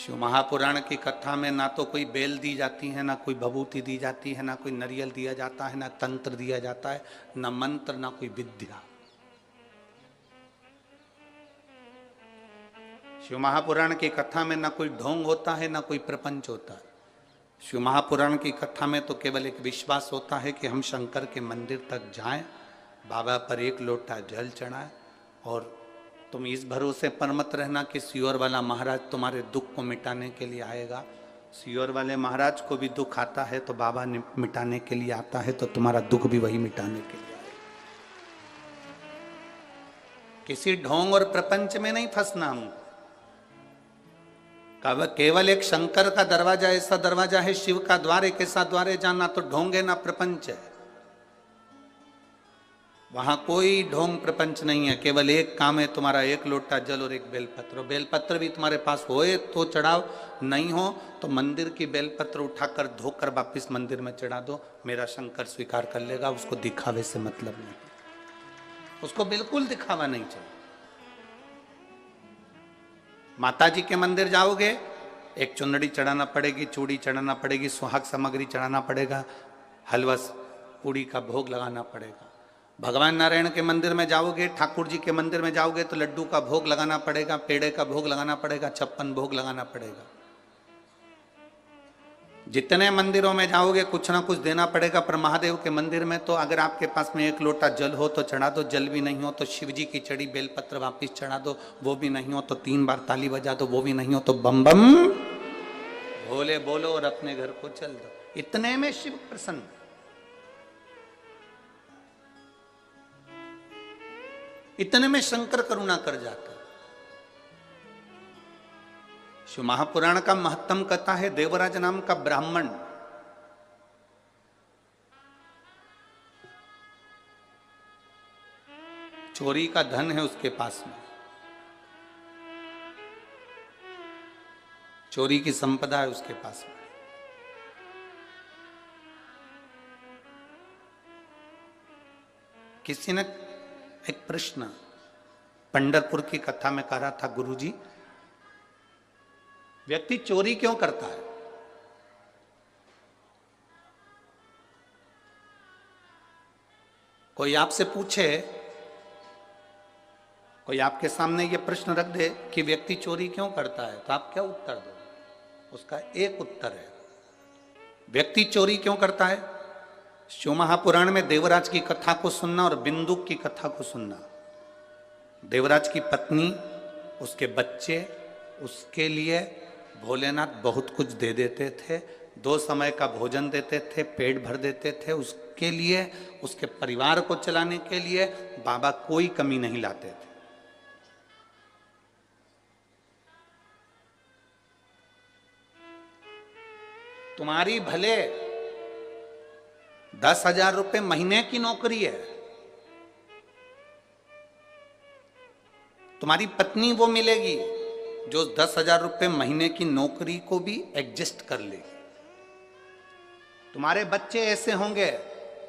शिव महापुराण की कथा में ना तो कोई बेल दी जाती है, ना कोई भभूति दी जाती है, ना कोई नरियल दिया जाता है, ना तंत्र दिया जाता है, ना मंत्र, ना कोई विद्या। शिव महापुराण की कथा में ना कोई ढोंग होता है, ना कोई प्रपंच होता है। शिव महापुराण की कथा में तो केवल एक विश्वास होता है कि हम शंकर के मंदिर तक जाएं, बाबा पर एक लोटा जल चढ़ाएं, और तुम इस भरोसे पर मत रहना कि सियोर वाला महाराज तुम्हारे दुख को मिटाने के लिए आएगा। सियोर वाले महाराज को भी दुख आता है तो बाबा मिटाने के लिए आता है, तो तुम्हारा दुख भी वही मिटाने के लिए आएगा। किसी ढोंग और प्रपंच में नहीं फंसना हमको। केवल एक शंकर का दरवाजा ऐसा दरवाजा है, शिव का द्वार एक ऐसा द्वार है जहां ना तो ढोंग है ना प्रपंच है। वहां कोई ढोंग प्रपंच नहीं है, केवल एक काम है, तुम्हारा एक लोटा जल और एक बेलपत्र। बेलपत्र भी तुम्हारे पास होए तो चढ़ाओ, नहीं हो तो मंदिर की बेलपत्र उठाकर धोकर वापिस मंदिर में चढ़ा दो, मेरा शंकर स्वीकार कर लेगा। उसको दिखावे से मतलब नहीं, उसको बिल्कुल दिखावा नहीं चाहिए। माता जी के मंदिर जाओगे, एक चुंदड़ी चढ़ाना पड़ेगी, चूड़ी चढ़ाना पड़ेगी, सुहाग सामग्री चढ़ाना पड़ेगा, हलवा पूड़ी का भोग लगाना पड़ेगा। भगवान नारायण के मंदिर में जाओगे, ठाकुर जी के मंदिर में जाओगे तो लड्डू का भोग लगाना पड़ेगा, पेड़े का भोग लगाना पड़ेगा, 56 भोग लगाना पड़ेगा। जितने मंदिरों में जाओगे कुछ ना कुछ देना पड़ेगा। पर महादेव के मंदिर में तो अगर आपके पास में एक लोटा जल हो तो चढ़ा दो, जल भी नहीं हो तो शिव जी की चढ़ी बेलपत्र वापिस चढ़ा दो, वो भी नहीं हो तो 3 बार ताली बजा दो, वो भी नहीं हो तो बम बम भोले बोलो और अपने घर को चल दो। इतने में शिव प्रसन्न, इतने में शंकर करुणा कर जाता। शिव महापुराण का महत्तम कथा है, देवराज नाम का ब्राह्मण चोरी का धन है उसके पास में, चोरी की संपदा है उसके पास में। किसी ने एक प्रश्न पंढरपुर की कथा में कहा था, गुरुजी व्यक्ति चोरी क्यों करता है? कोई आपसे पूछे, कोई आपके सामने ये प्रश्न रख दे कि व्यक्ति चोरी क्यों करता है, तो आप क्या उत्तर दो? उसका एक उत्तर है, व्यक्ति चोरी क्यों करता है? शिव महापुराण में देवराज की कथा को सुनना और बिंदुक की कथा को सुनना। देवराज की पत्नी, उसके बच्चे, उसके लिए भोलेनाथ बहुत कुछ दे देते थे, 2 समय का भोजन देते थे, पेट भर देते थे। उसके लिए, उसके परिवार को चलाने के लिए बाबा कोई कमी नहीं लाते थे। तुम्हारी भले 10,000 रुपए महीने की नौकरी है, तुम्हारी पत्नी वो मिलेगी जो 10,000 रुपए महीने की नौकरी को भी एडजस्ट कर लेगी। तुम्हारे बच्चे ऐसे होंगे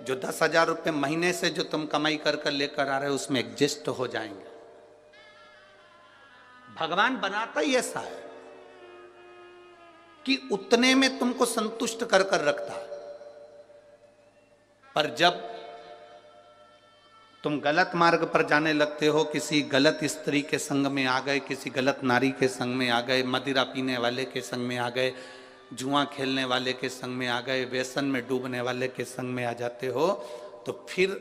जो 10,000 रुपए महीने से जो तुम कमाई कर कर लेकर आ रहे हो उसमें एडजस्ट हो जाएंगे। भगवान बनाता ही ऐसा है कि उतने में तुमको संतुष्ट कर कर रखता है। पर जब तुम गलत मार्ग पर जाने लगते हो, किसी गलत स्त्री के संग में आ गए, किसी गलत नारी के संग में आ गए, मदिरा पीने वाले के संग में आ गए, जुआ खेलने वाले के संग में आ गए, व्यसन में डूबने वाले के संग में आ जाते हो, तो फिर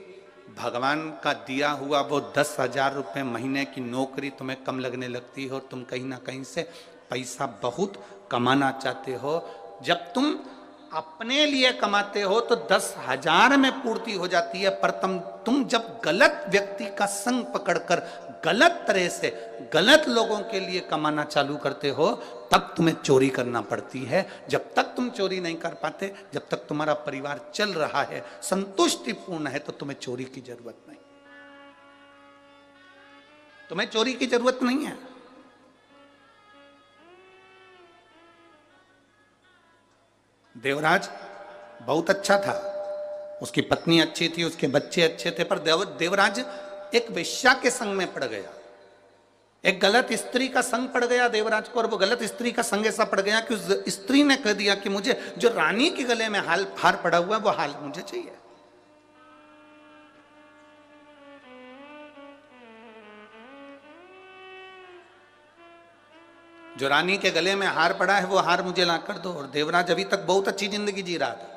भगवान का दिया हुआ वो 10,000 रुपये महीने की नौकरी तुम्हें कम लगने लगती है और तुम कहीं ना कहीं से पैसा बहुत कमाना चाहते हो। जब तुम अपने लिए कमाते हो तो 10,000 में पूर्ति हो जाती है, पर तुम जब गलत व्यक्ति का संग पकड़कर गलत तरह से गलत लोगों के लिए कमाना चालू करते हो तब तुम्हें चोरी करना पड़ती है। जब तक तुम चोरी नहीं कर पाते, जब तक तुम्हारा परिवार चल रहा है, संतुष्टिपूर्ण है, तो तुम्हें चोरी की जरूरत नहीं, तुम्हें चोरी की जरूरत नहीं है। देवराज बहुत अच्छा था, उसकी पत्नी अच्छी थी, उसके बच्चे अच्छे थे, पर देवराज एक वेश्या के संग में पड़ गया, एक गलत स्त्री का संग पड़ गया देवराज को, और वो गलत स्त्री का संग ऐसा पड़ गया कि उस स्त्री ने कह दिया कि मुझे जो रानी के गले में हार पड़ा हुआ है वो हार मुझे चाहिए। जो रानी के गले में हार पड़ा है वो हार मुझे ला कर दो। और देवराज अभी तक बहुत अच्छी जिंदगी जी रहा था।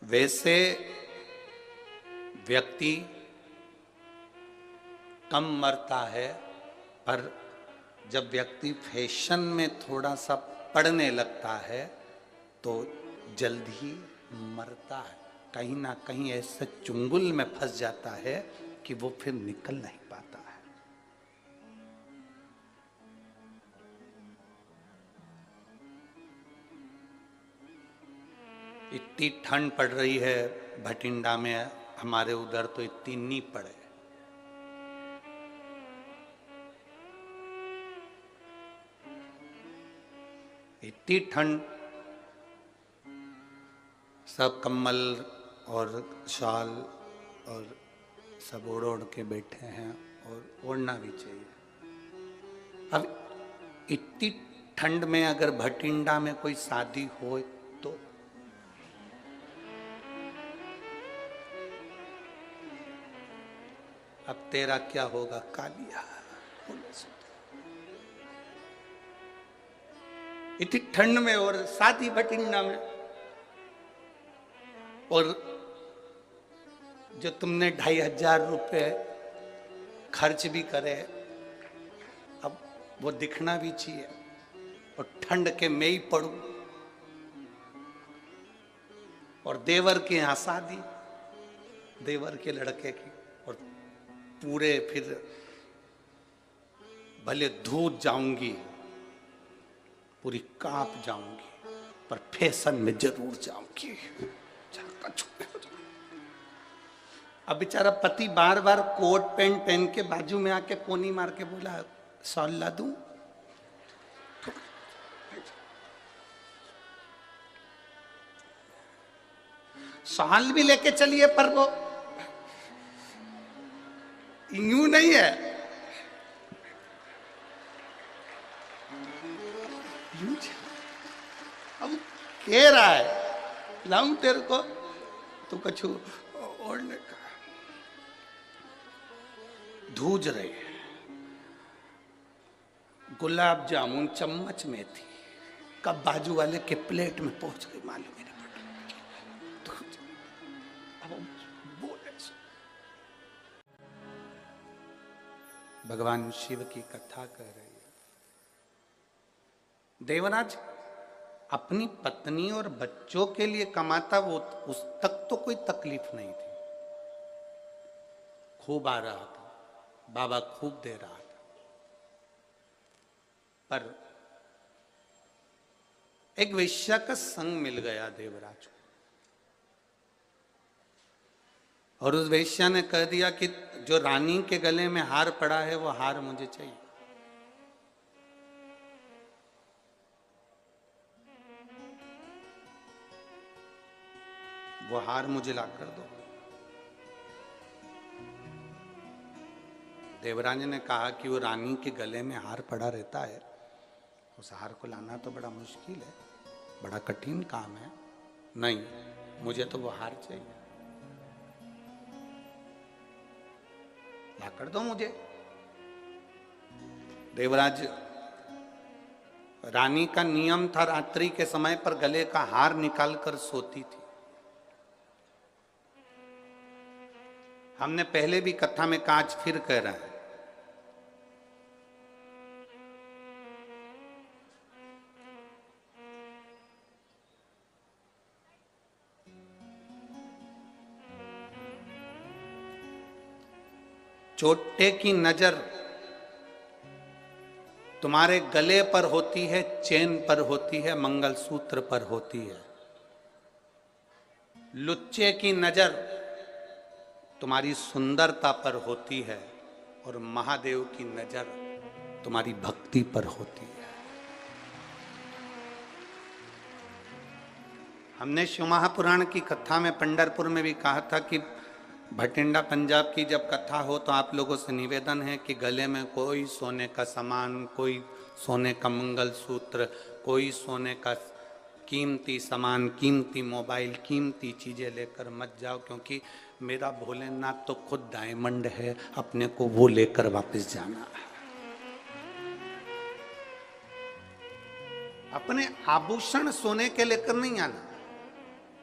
वैसे व्यक्ति कम मरता है, पर जब व्यक्ति फैशन में थोड़ा सा पड़ने लगता है तो जल्द ही मरता है। कहीं ना कहीं ऐसे चुंगल में फंस जाता है कि वो फिर निकल नहीं पाता है। इतनी ठंड पड़ रही है भटिंडा में, हमारे उधर तो इतनी नहीं पड़े। इतनी ठंड, सब कम्बल और शाल और सब ओढ़ ओढ़ के बैठे हैं, और ओढ़ना भी चाहिए। अब इतनी ठंड में अगर भटिंडा में कोई शादी हो तो अब तेरा क्या होगा कालिया। इतनी ठंड में और शादी भटिंडा में, और जो तुमने 2500 रुपये खर्च भी करे, अब वो दिखना भी चाहिए। और ठंड के मैं ही पड़ू, और देवर के यहाँ शादी, देवर के लड़के की, और पूरे फिर भले धूत जाऊंगी, पूरी कांप जाऊंगी, पर फैशन में जरूर जाऊंगी। अब बेचारा पति बार बार कोट पैंट पहन के बाजू में आके कोनी मार के बोला, शॉल ला दूं? शॉल भी लेके चलिए, पर वो यूं नहीं है, अब कह रहा है लाऊं तेरे को, तो कछु ओढ़ने का धूज रहे। गुलाब जामुन चम्मच में थी, कब बाजू वाले के प्लेट में पहुंच गई मालूम ही नहीं पड़ा। अब बोले भगवान शिव की कथा कर रही है। देवराज अपनी पत्नी और बच्चों के लिए कमाता, वो उस तक तो कोई तकलीफ नहीं थी। खूब आ रहा था, बाबा खूब दे रहा था, पर एक वेश्या का संग मिल गया देवराज को, और उस वेश्या ने कह दिया कि जो रानी के गले में हार पड़ा है वो हार मुझे चाहिए। वो हार मुझे ला कर दो। देवराज ने कहा कि वो रानी के गले में हार पड़ा रहता है, उस हार को लाना तो बड़ा मुश्किल है, बड़ा कठिन काम है। नहीं, मुझे तो वो हार चाहिए, ला कर दो मुझे। देवराज, रानी का नियम था रात्रि के समय पर गले का हार निकाल कर सोती थी। हमने पहले भी कथा में कहा, आज फिर कह रहे हैं, चोटे की नजर तुम्हारे गले पर होती है, चेन पर होती है, मंगलसूत्र पर होती है। लुच्चे की नजर तुम्हारी सुंदरता पर होती है, और महादेव की नजर तुम्हारी भक्ति पर होती है। हमने शिव महापुराण की कथा में पंढरपुर में भी कहा था कि भटिंडा पंजाब की जब कथा हो तो आप लोगों से निवेदन है कि गले में कोई सोने का सामान, कोई सोने का मंगलसूत्र, कोई सोने का कीमती सामान, कीमती मोबाइल, कीमती चीजें लेकर मत जाओ, क्योंकि मेरा भोलेनाथ तो खुद डायमंड है, अपने को वो लेकर वापस जाना है। अपने आभूषण सोने के लेकर नहीं आना,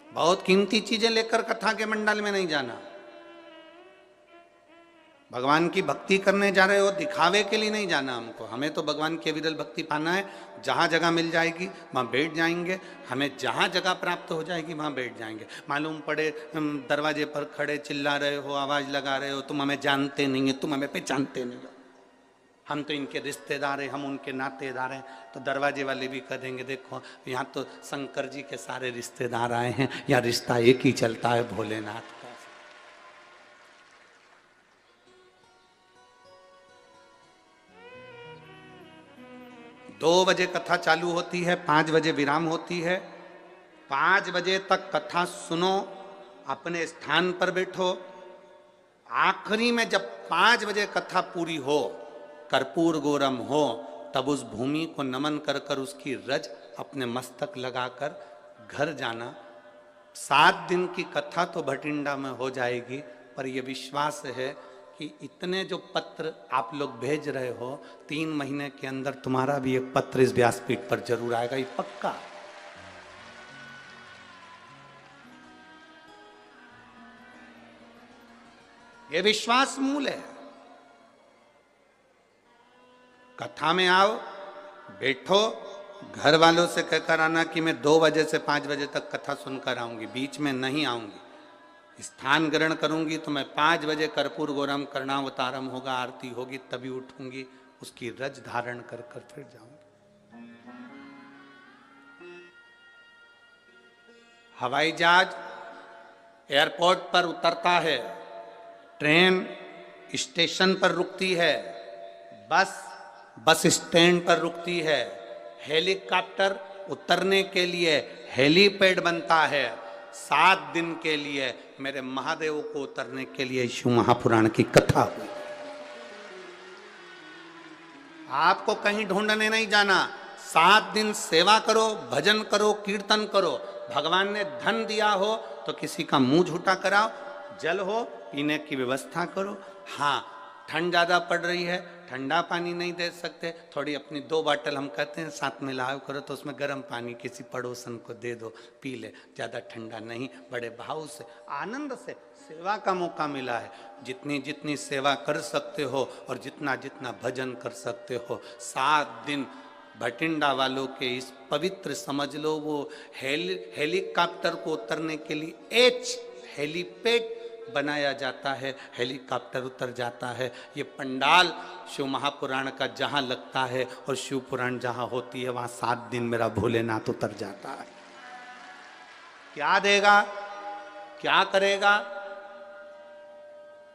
बहुत कीमती चीजें लेकर कथा के मंडल में नहीं जाना। भगवान की भक्ति करने जा रहे हो, दिखावे के लिए नहीं जाना हमको। हमें तो भगवान की विरल भक्ति पाना है। जहाँ जगह मिल जाएगी वहाँ बैठ जाएंगे, हमें जहाँ जगह प्राप्त हो जाएगी वहाँ बैठ जाएंगे। मालूम पड़े दरवाजे पर खड़े चिल्ला रहे हो, आवाज़ लगा रहे हो, तुम हमें जानते नहीं है, तुम हमें पहचानते नहीं हो, हम तो इनके रिश्तेदार हैं, हम उनके नातेदार हैं, तो दरवाजे वाले भी कह देंगे देखो यहाँ तो शंकर जी के सारे रिश्तेदार आए हैं, या रिश्ता एक ही चलता है भोलेनाथ का। 2 बजे कथा चालू होती है, 5 बजे विराम होती है। 5 बजे तक कथा सुनो, अपने स्थान पर बैठो। आखिरी में जब 5 बजे कथा पूरी हो, कर्पूर गौरम हो, तब उस भूमि को नमन कर कर उसकी रज अपने मस्तक लगाकर घर जाना। 7 दिन की कथा तो भटिंडा में हो जाएगी, पर यह विश्वास है कि इतने जो पत्र आप लोग भेज रहे हो, 3 महीने के अंदर तुम्हारा भी एक पत्र इस व्यासपीठ पर जरूर आएगा, ये पक्का। ये विश्वास मूल है। कथा में आओ, बैठो, घर वालों से कहकर आना कि मैं 2 बजे से 5 बजे तक कथा सुनकर आऊंगी, बीच में नहीं आऊंगी। स्थान ग्रहण करूंगी तो मैं 5 बजे कर्पूर गौरम कर्णावतारम होगा, आरती होगी, तभी उठूंगी, उसकी रज धारण कर कर फिर जाऊंगी। हवाई जहाज एयरपोर्ट पर उतरता है, ट्रेन स्टेशन पर रुकती है, बस स्टैंड पर रुकती है, हेलीकॉप्टर उतरने के लिए हेलीपैड बनता है। 7 दिन के लिए मेरे महादेव को उतरने के लिए शिव महापुराण की कथा हुई। आपको कहीं ढूंढने नहीं जाना। 7 दिन सेवा करो, भजन करो, कीर्तन करो। भगवान ने धन दिया हो तो किसी का मुंह झूठा कराओ, जल हो पीने की व्यवस्था करो। हाँ, ठंड ज्यादा पड़ रही है, ठंडा पानी नहीं दे सकते, थोड़ी अपनी 2 बाटल हम कहते हैं साथ में लाओ करो, तो उसमें गर्म पानी किसी पड़ोसन को दे दो, पी ले, ज्यादा ठंडा नहीं। बड़े भाव से, आनंद से सेवा का मौका मिला है। जितनी जितनी सेवा कर सकते हो और जितना जितना भजन कर सकते हो, 7 दिन भटिंडा वालों के इस पवित्र, समझ लो वो हेलीकॉप्टर को उतरने के लिए हेलीपैड बनाया जाता है, हेलीकॉप्टर उतर जाता है। ये पंडाल शिव महापुराण का जहां लगता है और शिव पुराण जहां होती है, वहां 7 दिन मेरा भोलेनाथ उतर जाता है। क्या देगा, क्या करेगा?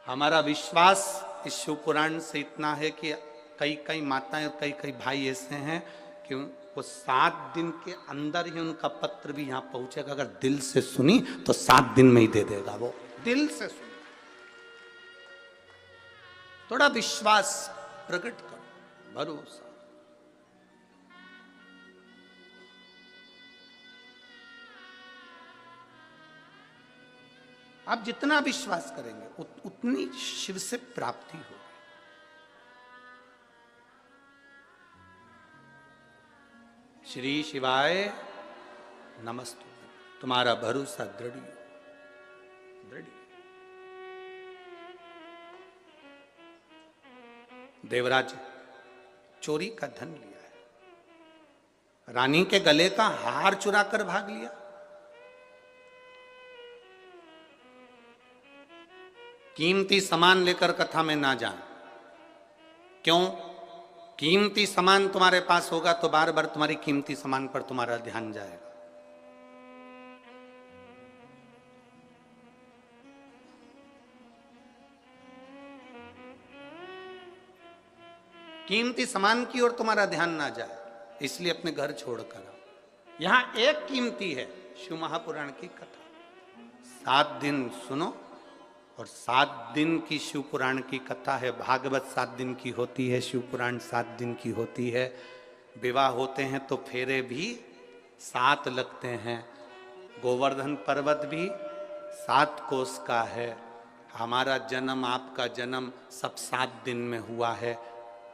हमारा विश्वास इस शिव पुराण से इतना है कि कई कई माताएं और कई कई भाई ऐसे हैं कि वो 7 दिन के अंदर ही उनका पत्र भी यहाँ पहुंचेगा। अगर दिल से सुनी तो 7 दिन में ही दे देगा, वो दिल से सुनी। थोड़ा विश्वास प्रकट करो, भरोसा। आप जितना विश्वास करेंगे उतनी शिव से प्राप्ति होगी। श्री शिवाय नमस्तु। तुम्हारा भरोसा दृढ़ दृढ़। देवराज चोरी का धन लिया है, रानी के गले का हार चुरा कर भाग लिया। कीमती सामान लेकर कथा में ना जाए। क्यों? कीमती सामान तुम्हारे पास होगा तो बार बार तुम्हारी कीमती सामान पर तुम्हारा ध्यान जाएगा। कीमती सामान की ओर तुम्हारा ध्यान ना जाए, इसलिए अपने घर छोड़कर आओ। यहां एक कीमती है, शिव महापुराण की कथा। 7 दिन सुनो, और 7 दिन की शिव पुराण की कथा है। भागवत 7 दिन की होती है, शिव पुराण 7 दिन की होती है। विवाह होते हैं तो फेरे भी 7 लगते हैं। गोवर्धन पर्वत भी 7 कोस का है। हमारा जन्म, आपका जन्म सब 7 दिन में हुआ है।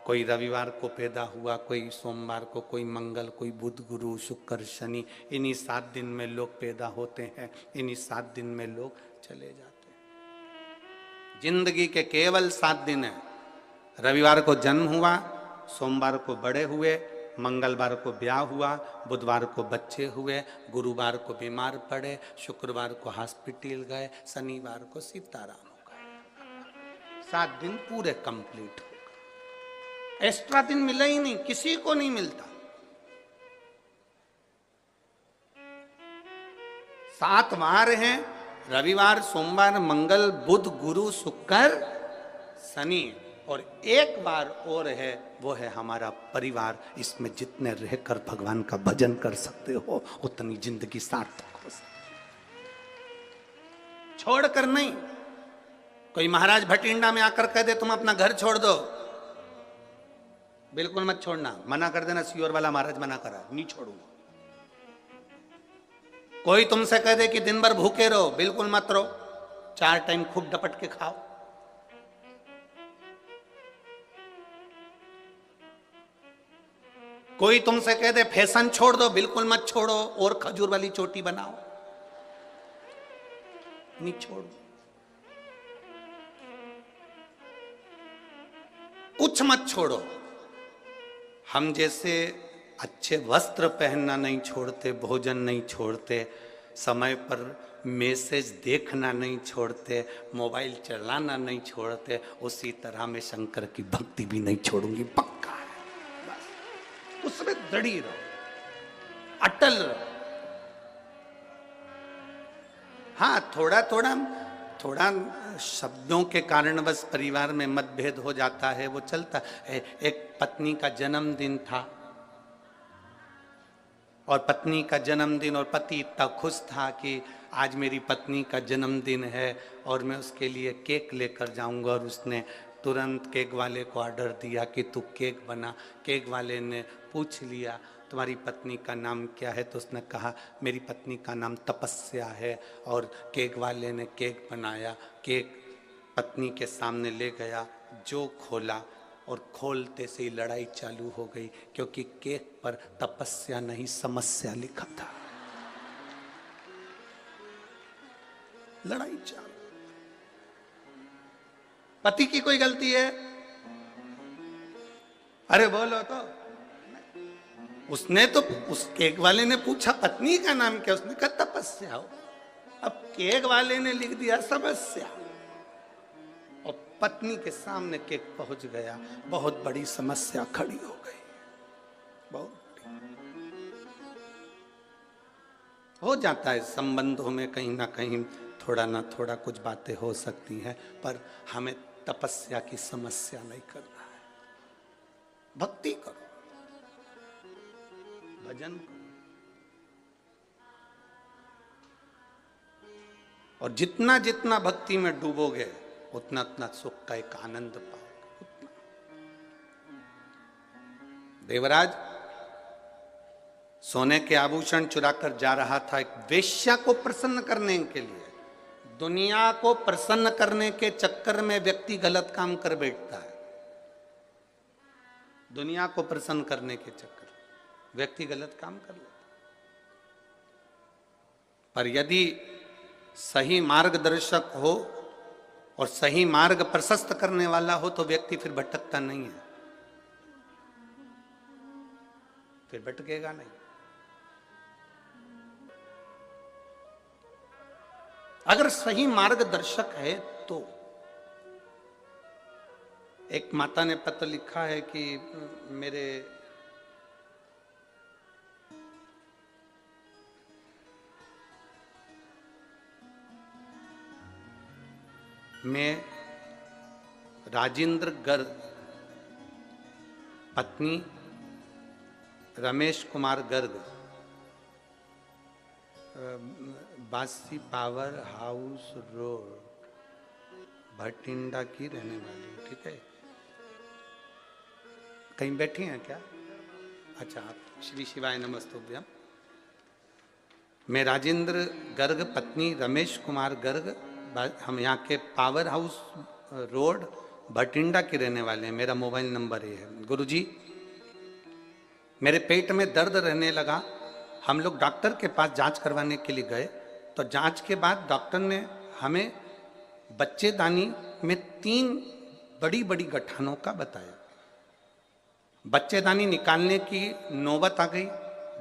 कोई रविवार को पैदा हुआ, कोई सोमवार को, कोई मंगल, कोई बुध, गुरु, शुक्र, शनि। इन्हीं 7 दिन में लोग पैदा होते हैं, इन्हीं 7 दिन में लोग चले जाते हैं। जिंदगी के केवल 7 दिन है। रविवार को जन्म हुआ, सोमवार को बड़े हुए, मंगलवार को ब्याह हुआ, बुधवार को बच्चे हुए, गुरुवार को बीमार पड़े, शुक्रवार को हॉस्पिटल गए, शनिवार को सीताराम हो गए। 7 दिन पूरे कंप्लीट हो गए। एक्स्ट्रा दिन मिला ही नहीं, किसी को नहीं मिलता। 7 वार हैं, रविवार, सोमवार, मंगल, बुध, गुरु, शुक्र, शनि, और एक बार और है, वो है हमारा परिवार। इसमें जितने रहकर भगवान का भजन कर सकते हो उतनी जिंदगी सार्थक हो सकती है। छोड़कर नहीं। कोई महाराज भटिंडा में आकर कह दे तुम अपना घर छोड़ दो, बिल्कुल मत छोड़ना। मना कर देना, सियोर वाला महाराज मना करा, नहीं छोड़ूंगा। कोई तुमसे कह दे कि दिन भर भूखे रहो, बिल्कुल मत रहो, 4 टाइम खूब डपट के खाओ। कोई तुमसे कह दे फैशन छोड़ दो, बिल्कुल मत छोड़ो, और खजूर वाली चोटी बनाओ, नहीं छोड़ो। कुछ मत छोड़ो। हम जैसे अच्छे वस्त्र पहनना नहीं छोड़ते, भोजन नहीं छोड़ते, समय पर मैसेज देखना नहीं छोड़ते, मोबाइल चलाना नहीं छोड़ते, उसी तरह मैं शंकर की भक्ति भी नहीं छोड़ूंगी, पक्का है। बस उसमें दृढ़ी रहो, अटल रहो। हाँ, थोड़ा थोड़ा शब्दों के कारण बस परिवार में मतभेद हो जाता है, वो चलता है। एक पत्नी का जन्मदिन था, और पत्नी का जन्मदिन, और पति इतना खुश था कि आज मेरी पत्नी का जन्मदिन है और मैं उसके लिए केक लेकर जाऊंगा। और उसने तुरंत केक वाले को ऑर्डर दिया कि तू केक बना। केक वाले ने पूछ लिया तुम्हारी पत्नी का नाम क्या है, तो उसने कहा मेरी पत्नी का नाम तपस्या है। और केक वाले ने केक बनाया, केक पत्नी के सामने ले गया, जो खोला और खोलते से ही लड़ाई चालू हो गई, क्योंकि केक पर तपस्या नहीं समस्या लिखा था। लड़ाई चालू। पति की कोई गलती है? अरे बोलो तो। उसने तो, उस केक वाले ने पूछा पत्नी का नाम क्या, उसने कहा तपस्या हो। अब केक वाले ने लिख दिया समस्या, और पत्नी के सामने केक पहुंच गया, बहुत बड़ी समस्या खड़ी हो गई। बहुत हो जाता है संबंधों में, कहीं ना कहीं थोड़ा ना थोड़ा कुछ बातें हो सकती हैं, पर हमें तपस्या की समस्या नहीं करना है। भक्ति करो, भजन करो, और जितना जितना भक्ति में डूबोगे उतना उतना सुख का एक आनंद पाओगे। उतना। देवराज सोने के आभूषण चुराकर जा रहा था एक वेश्या को प्रसन्न करने के लिए। दुनिया को प्रसन्न करने के चक्कर में व्यक्ति गलत काम कर बैठता है। दुनिया को प्रसन्न करने के चक्कर व्यक्ति गलत काम कर लेता। पर यदि सही मार्गदर्शक हो और सही मार्ग प्रशस्त करने वाला हो तो व्यक्ति फिर भटकता नहीं है, फिर भटकेगा नहीं। अगर सही मार्गदर्शक है तो। एक माता ने पत्र लिखा है कि मेरे मैं राजेंद्र गर्ग पत्नी रमेश कुमार गर्ग, बासी पावर हाउस रोड, भटिंडा की रहने वाली। ठीक है, कहीं बैठी हैं क्या? अच्छा, आप श्री शिवाय नमस्तुभ्यम। मैं राजेंद्र गर्ग, पत्नी रमेश कुमार गर्ग, हम यहाँ के पावर हाउस रोड भटिंडा के रहने वाले हैं। मेरा मोबाइल नंबर ये है। गुरुजी, मेरे पेट में दर्द रहने लगा। हम लोग डॉक्टर के पास जांच करवाने के लिए गए, तो जांच के बाद डॉक्टर ने हमें बच्चेदानी में 3 बड़ी बड़ी गठानों का बताया। बच्चेदानी निकालने की नौबत आ गई।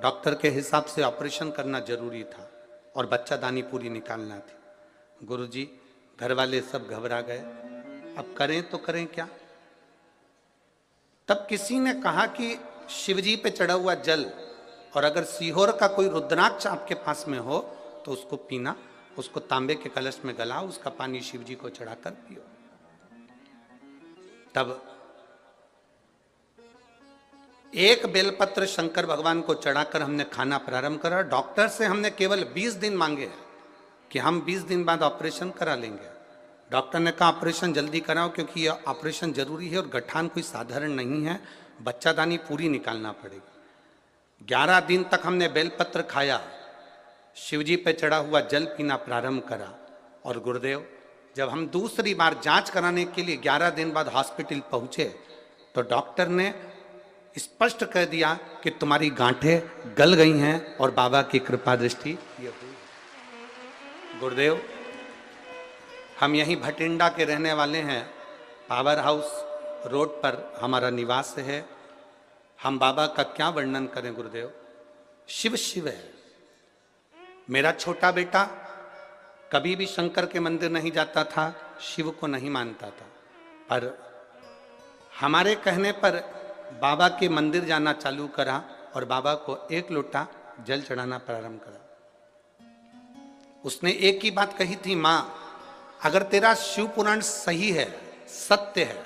डॉक्टर के हिसाब से ऑपरेशन करना जरूरी था और बच्चादानी पूरी निकालना थी। गुरुजी, घर वाले सब घबरा गए, अब करें तो करें क्या? तब किसी ने कहा कि शिवजी पे चढ़ा हुआ जल, और अगर सीहोर का कोई रुद्राक्ष आपके पास में हो तो उसको पीना, उसको तांबे के कलश में गलाओ, उसका पानी शिवजी को चढ़ाकर पियो। तब एक बेलपत्र शंकर भगवान को चढ़ाकर हमने खाना प्रारंभ करा। डॉक्टर से हमने केवल 20 दिन मांगे हैं कि हम 20 दिन बाद ऑपरेशन करा लेंगे। डॉक्टर ने कहा ऑपरेशन जल्दी कराओ, क्योंकि यह ऑपरेशन जरूरी है और गठान कोई साधारण नहीं है, बच्चादानी पूरी निकालना पड़ेगी। 11 दिन तक हमने बेलपत्र खाया, शिवजी पे चढ़ा हुआ जल पीना प्रारंभ करा। और गुरुदेव, जब हम दूसरी बार जांच कराने के लिए 11 दिन बाद हॉस्पिटल पहुंचे, तो डॉक्टर ने स्पष्ट कह दिया कि तुम्हारी गांठें गल गई हैं और बाबा की कृपा दृष्टि ये हुई। गुरुदेव, हम यहीं भटिंडा के रहने वाले हैं। पावर हाउस रोड पर हमारा निवास है। हम बाबा का क्या वर्णन करें गुरुदेव? शिव शिव है। मेरा छोटा बेटा कभी भी शंकर के मंदिर नहीं जाता था, शिव को नहीं मानता था, पर हमारे कहने पर बाबा के मंदिर जाना चालू करा और बाबा को 1 लोटा जल चढ़ाना प्रारंभ करा। उसने एक ही बात कही थी, मां, अगर तेरा शिव पुराण सही है, सत्य है,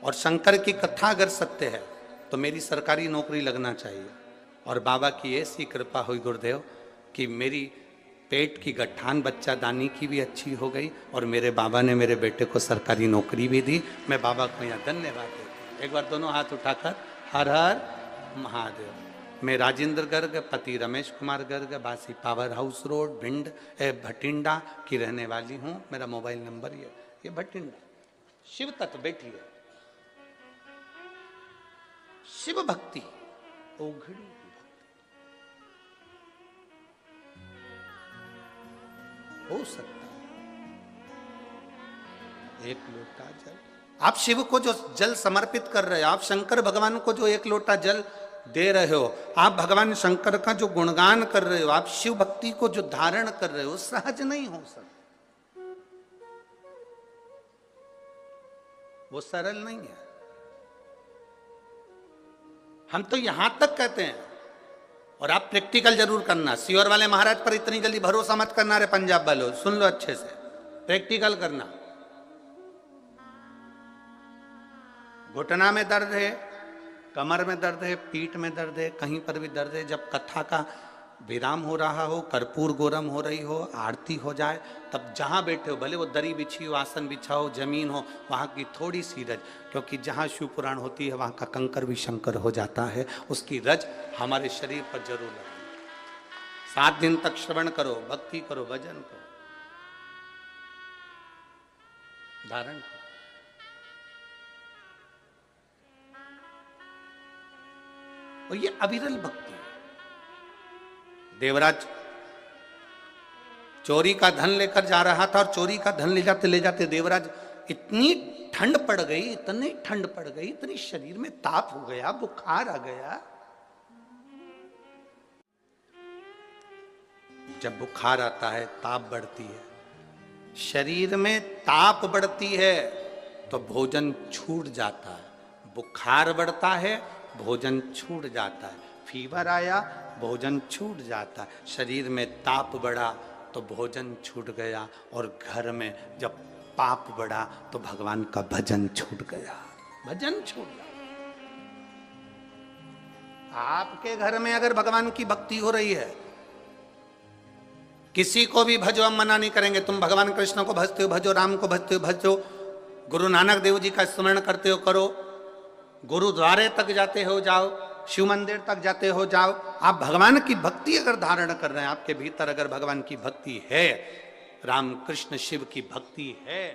और शंकर की कथा अगर सत्य है, तो मेरी सरकारी नौकरी लगना चाहिए। और बाबा की ऐसी कृपा हुई गुरुदेव कि मेरी पेट की गठान बच्चादानी की भी अच्छी हो गई और मेरे बाबा ने मेरे बेटे को सरकारी नौकरी भी दी। मैं बाबा को यहाँ धन्यवाद देता हूँ। एक बार दोनों हाथ उठाकर हर हर महादेव। मैं राजेंद्र गर्ग, पति रमेश कुमार गर्ग, बासी पावर हाउस रोड भटिंडा की रहने वाली हूँ। मेरा मोबाइल नंबर ये भटिंडा। शिव तत्व बैठी है, शिव भक्ति ओघड़ी की भक्ति हो सकता है। 1 लोटा जल, आप शिव को जो जल समर्पित कर रहे हो, आप शंकर भगवान को जो 1 लोटा जल दे रहे हो, आप भगवान शंकर का जो गुणगान कर रहे हो, आप शिव भक्ति को जो धारण कर रहे हो, सहज नहीं हो सकता, वो सरल नहीं है। हम तो यहां तक कहते हैं, और आप प्रैक्टिकल जरूर करना। सीहोर वाले महाराज पर इतनी जल्दी भरोसा मत करना रे पंजाब वालों, सुन लो अच्छे से, प्रैक्टिकल करना। घुटना में दर्द है, कमर में दर्द है, पीठ में दर्द है, कहीं पर भी दर्द है, जब कथा का विराम हो रहा हो, कर्पूर गोरम हो रही हो, आरती हो जाए, तब जहां बैठे हो, भले वो दरी बिछी हो, आसन बिछाओ, जमीन हो, वहां की थोड़ी सी रज, क्योंकि जहां शिव पुराण होती है वहां का कंकर भी शंकर हो जाता है, उसकी रज हमारे शरीर पर जरूर लगे। 7 दिन तक श्रवण करो, भक्ति करो, भजन करो, धारण करो। और ये अविरल भक्ति है। देवराज चोरी का धन लेकर जा रहा था और चोरी का धन ले जाते देवराज इतनी ठंड पड़ गई, इतनी ठंड पड़ गई, इतनी शरीर में ताप हो गया, बुखार आ गया। जब बुखार आता है, ताप बढ़ती है, शरीर में ताप बढ़ती है तो भोजन छूट जाता है, बुखार बढ़ता है, भोजन छूट जाता है, फीवर आया, भोजन छूट जाता है, शरीर में ताप बढ़ा तो भोजन छूट गया, और घर में जब पाप बढ़ा तो भगवान का भजन छूट गया, भजन छूट गया। आपके घर में अगर भगवान की भक्ति हो रही है, किसी को भी भजो, हम मना नहीं करेंगे। तुम भगवान कृष्ण को भजते हो भजो, राम को भजते हो भजो, गुरु नानक देव जी का स्मरण करते हो करो, गुरुद्वारे तक जाते हो जाओ, शिव मंदिर तक जाते हो जाओ। आप भगवान की भक्ति अगर धारण कर रहे हैं, आपके भीतर अगर भगवान की भक्ति है, राम कृष्ण शिव की भक्ति है,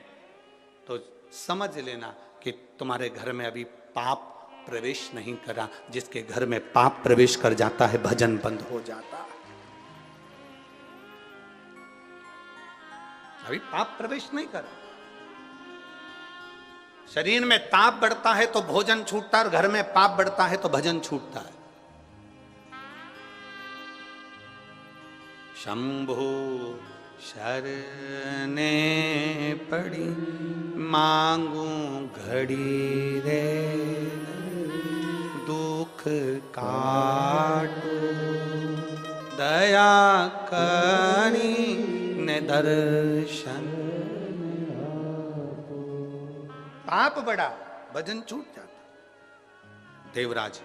तो समझ लेना कि तुम्हारे घर में अभी पाप प्रवेश नहीं करा। जिसके घर में पाप प्रवेश कर जाता है, भजन बंद हो जाता है। अभी पाप प्रवेश नहीं करा। शरीर में ताप बढ़ता है तो भोजन छूटता है, और घर में पाप बढ़ता है तो भजन छूटता है। शंभो शरणे पड़ी मांगू घड़ी रे, दुख काटो दया करी ने दर्शन। पाप बड़ा, भजन छूट जाता। देवराज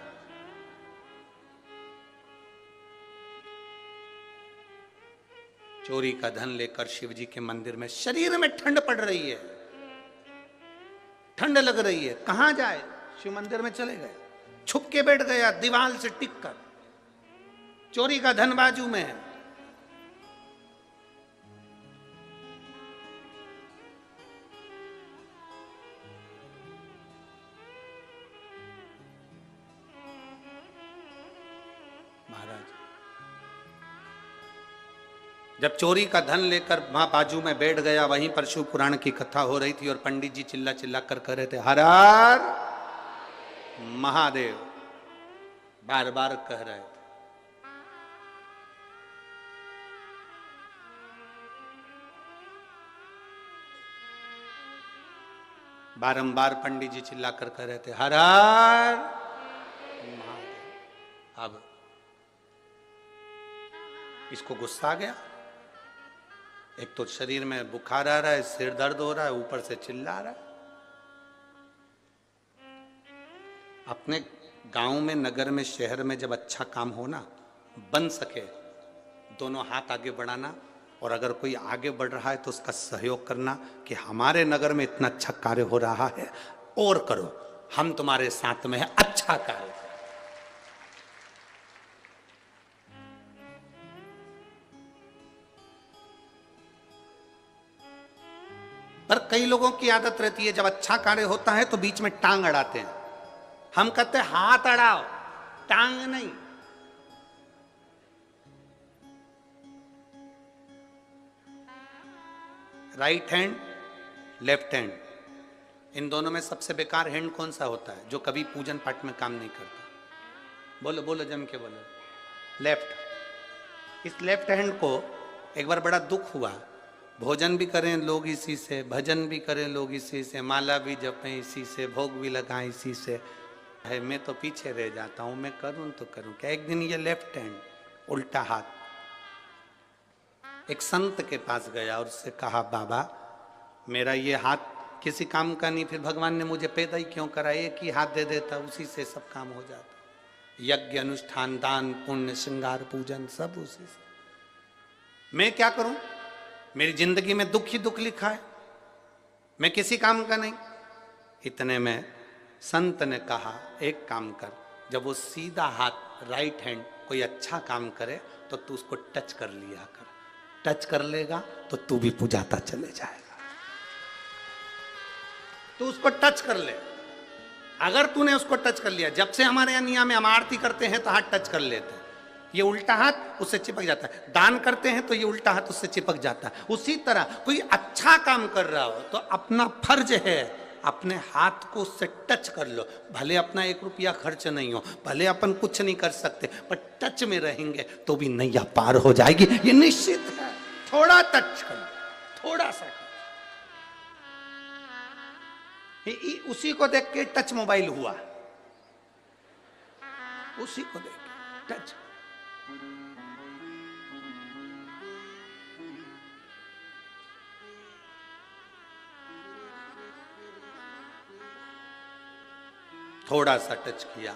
चोरी का धन लेकर शिव जी के मंदिर में, शरीर में ठंड पड़ रही है, ठंड लग रही है, कहां जाए? शिव मंदिर में चले गए, छुप के बैठ गया दीवार से टिक कर। चोरी का धन बाजू में है। महाराज जब चोरी का धन लेकर वहां बाजू में बैठ गया, वहीं पर शिव पुराण की कथा हो रही थी और पंडित जी चिल्ला चिल्ला कर कह रहे थे, हर हर महादेव, बार बार कह रहे थे। बारंबार पंडित जी चिल्ला कर कह रहे थे, हर हर महादेव। अब इसको गुस्सा आ गया। एक तो शरीर में बुखार आ रहा है, सिर दर्द हो रहा है, ऊपर से चिल्ला रहा है। अपने गांव में, नगर में, शहर में जब अच्छा काम हो ना, बन सके, दोनों हाथ आगे बढ़ाना, और अगर कोई आगे बढ़ रहा है तो उसका सहयोग करना कि हमारे नगर में इतना अच्छा कार्य हो रहा है, और करो, हम तुम्हारे साथ में है, अच्छा कार्य। पर कई लोगों की आदत रहती है, जब अच्छा कार्य होता है तो बीच में टांग अड़ाते हैं। हम कहते हैं हाथ अड़ाओ, टांग नहीं। राइट हैंड, लेफ्ट हैंड, इन दोनों में सबसे बेकार हैंड कौन सा होता है? जो कभी पूजन पाठ में काम नहीं करता। बोलो बोलो, जम के बोलो। लेफ्ट। इस लेफ्ट हैंड को एक बार बड़ा दुख हुआ। भोजन भी करें लोग इसी से, भजन भी करें लोग इसी से, माला भी जपें इसी से, भोग भी लगाएं इसी से, है मैं तो पीछे रह जाता हूं, मैं करूं तो करूं क्या। एक दिन ये लेफ्ट हैंड, उल्टा हाथ, एक संत के पास गया और उससे कहा, बाबा मेरा ये हाथ किसी काम का नहीं, फिर भगवान ने मुझे पैदा ही क्यों करा? एक ही हाथ दे देता, उसी से सब काम हो जाता। यज्ञ, अनुष्ठान, दान, पुण्य, श्रृंगार, पूजन सब उसी से। मैं क्या करूं? मेरी जिंदगी में दुख ही दुख लिखा है, मैं किसी काम का नहीं। इतने में संत ने कहा, एक काम कर, जब वो सीधा हाथ राइट हैंड कोई अच्छा काम करे तो तू उसको टच कर लिया कर। टच कर लेगा तो तू भी पूजाता चले जाएगा। तू उसको टच कर ले। अगर तूने उसको टच कर लिया, जब से हमारे यहाँ नियम में हम आरती करते हैं तो हाथ टच कर लेते हैं, ये उल्टा हाथ उससे चिपक जाता है। दान करते हैं तो ये उल्टा हाथ उससे चिपक जाता है। उसी तरह कोई अच्छा काम कर रहा हो तो अपना फर्ज है, अपने हाथ को उससे टच कर लो। भले अपना 1 रुपया खर्च नहीं हो, भले अपन कुछ नहीं कर सकते, पर टच में रहेंगे तो भी नैया पार हो जाएगी, ये निश्चित है। थोड़ा टच कर लो, थोड़ा सा। उसी को देख के टच मोबाइल हुआ, उसी को देख के टच। थोड़ा सा टच किया,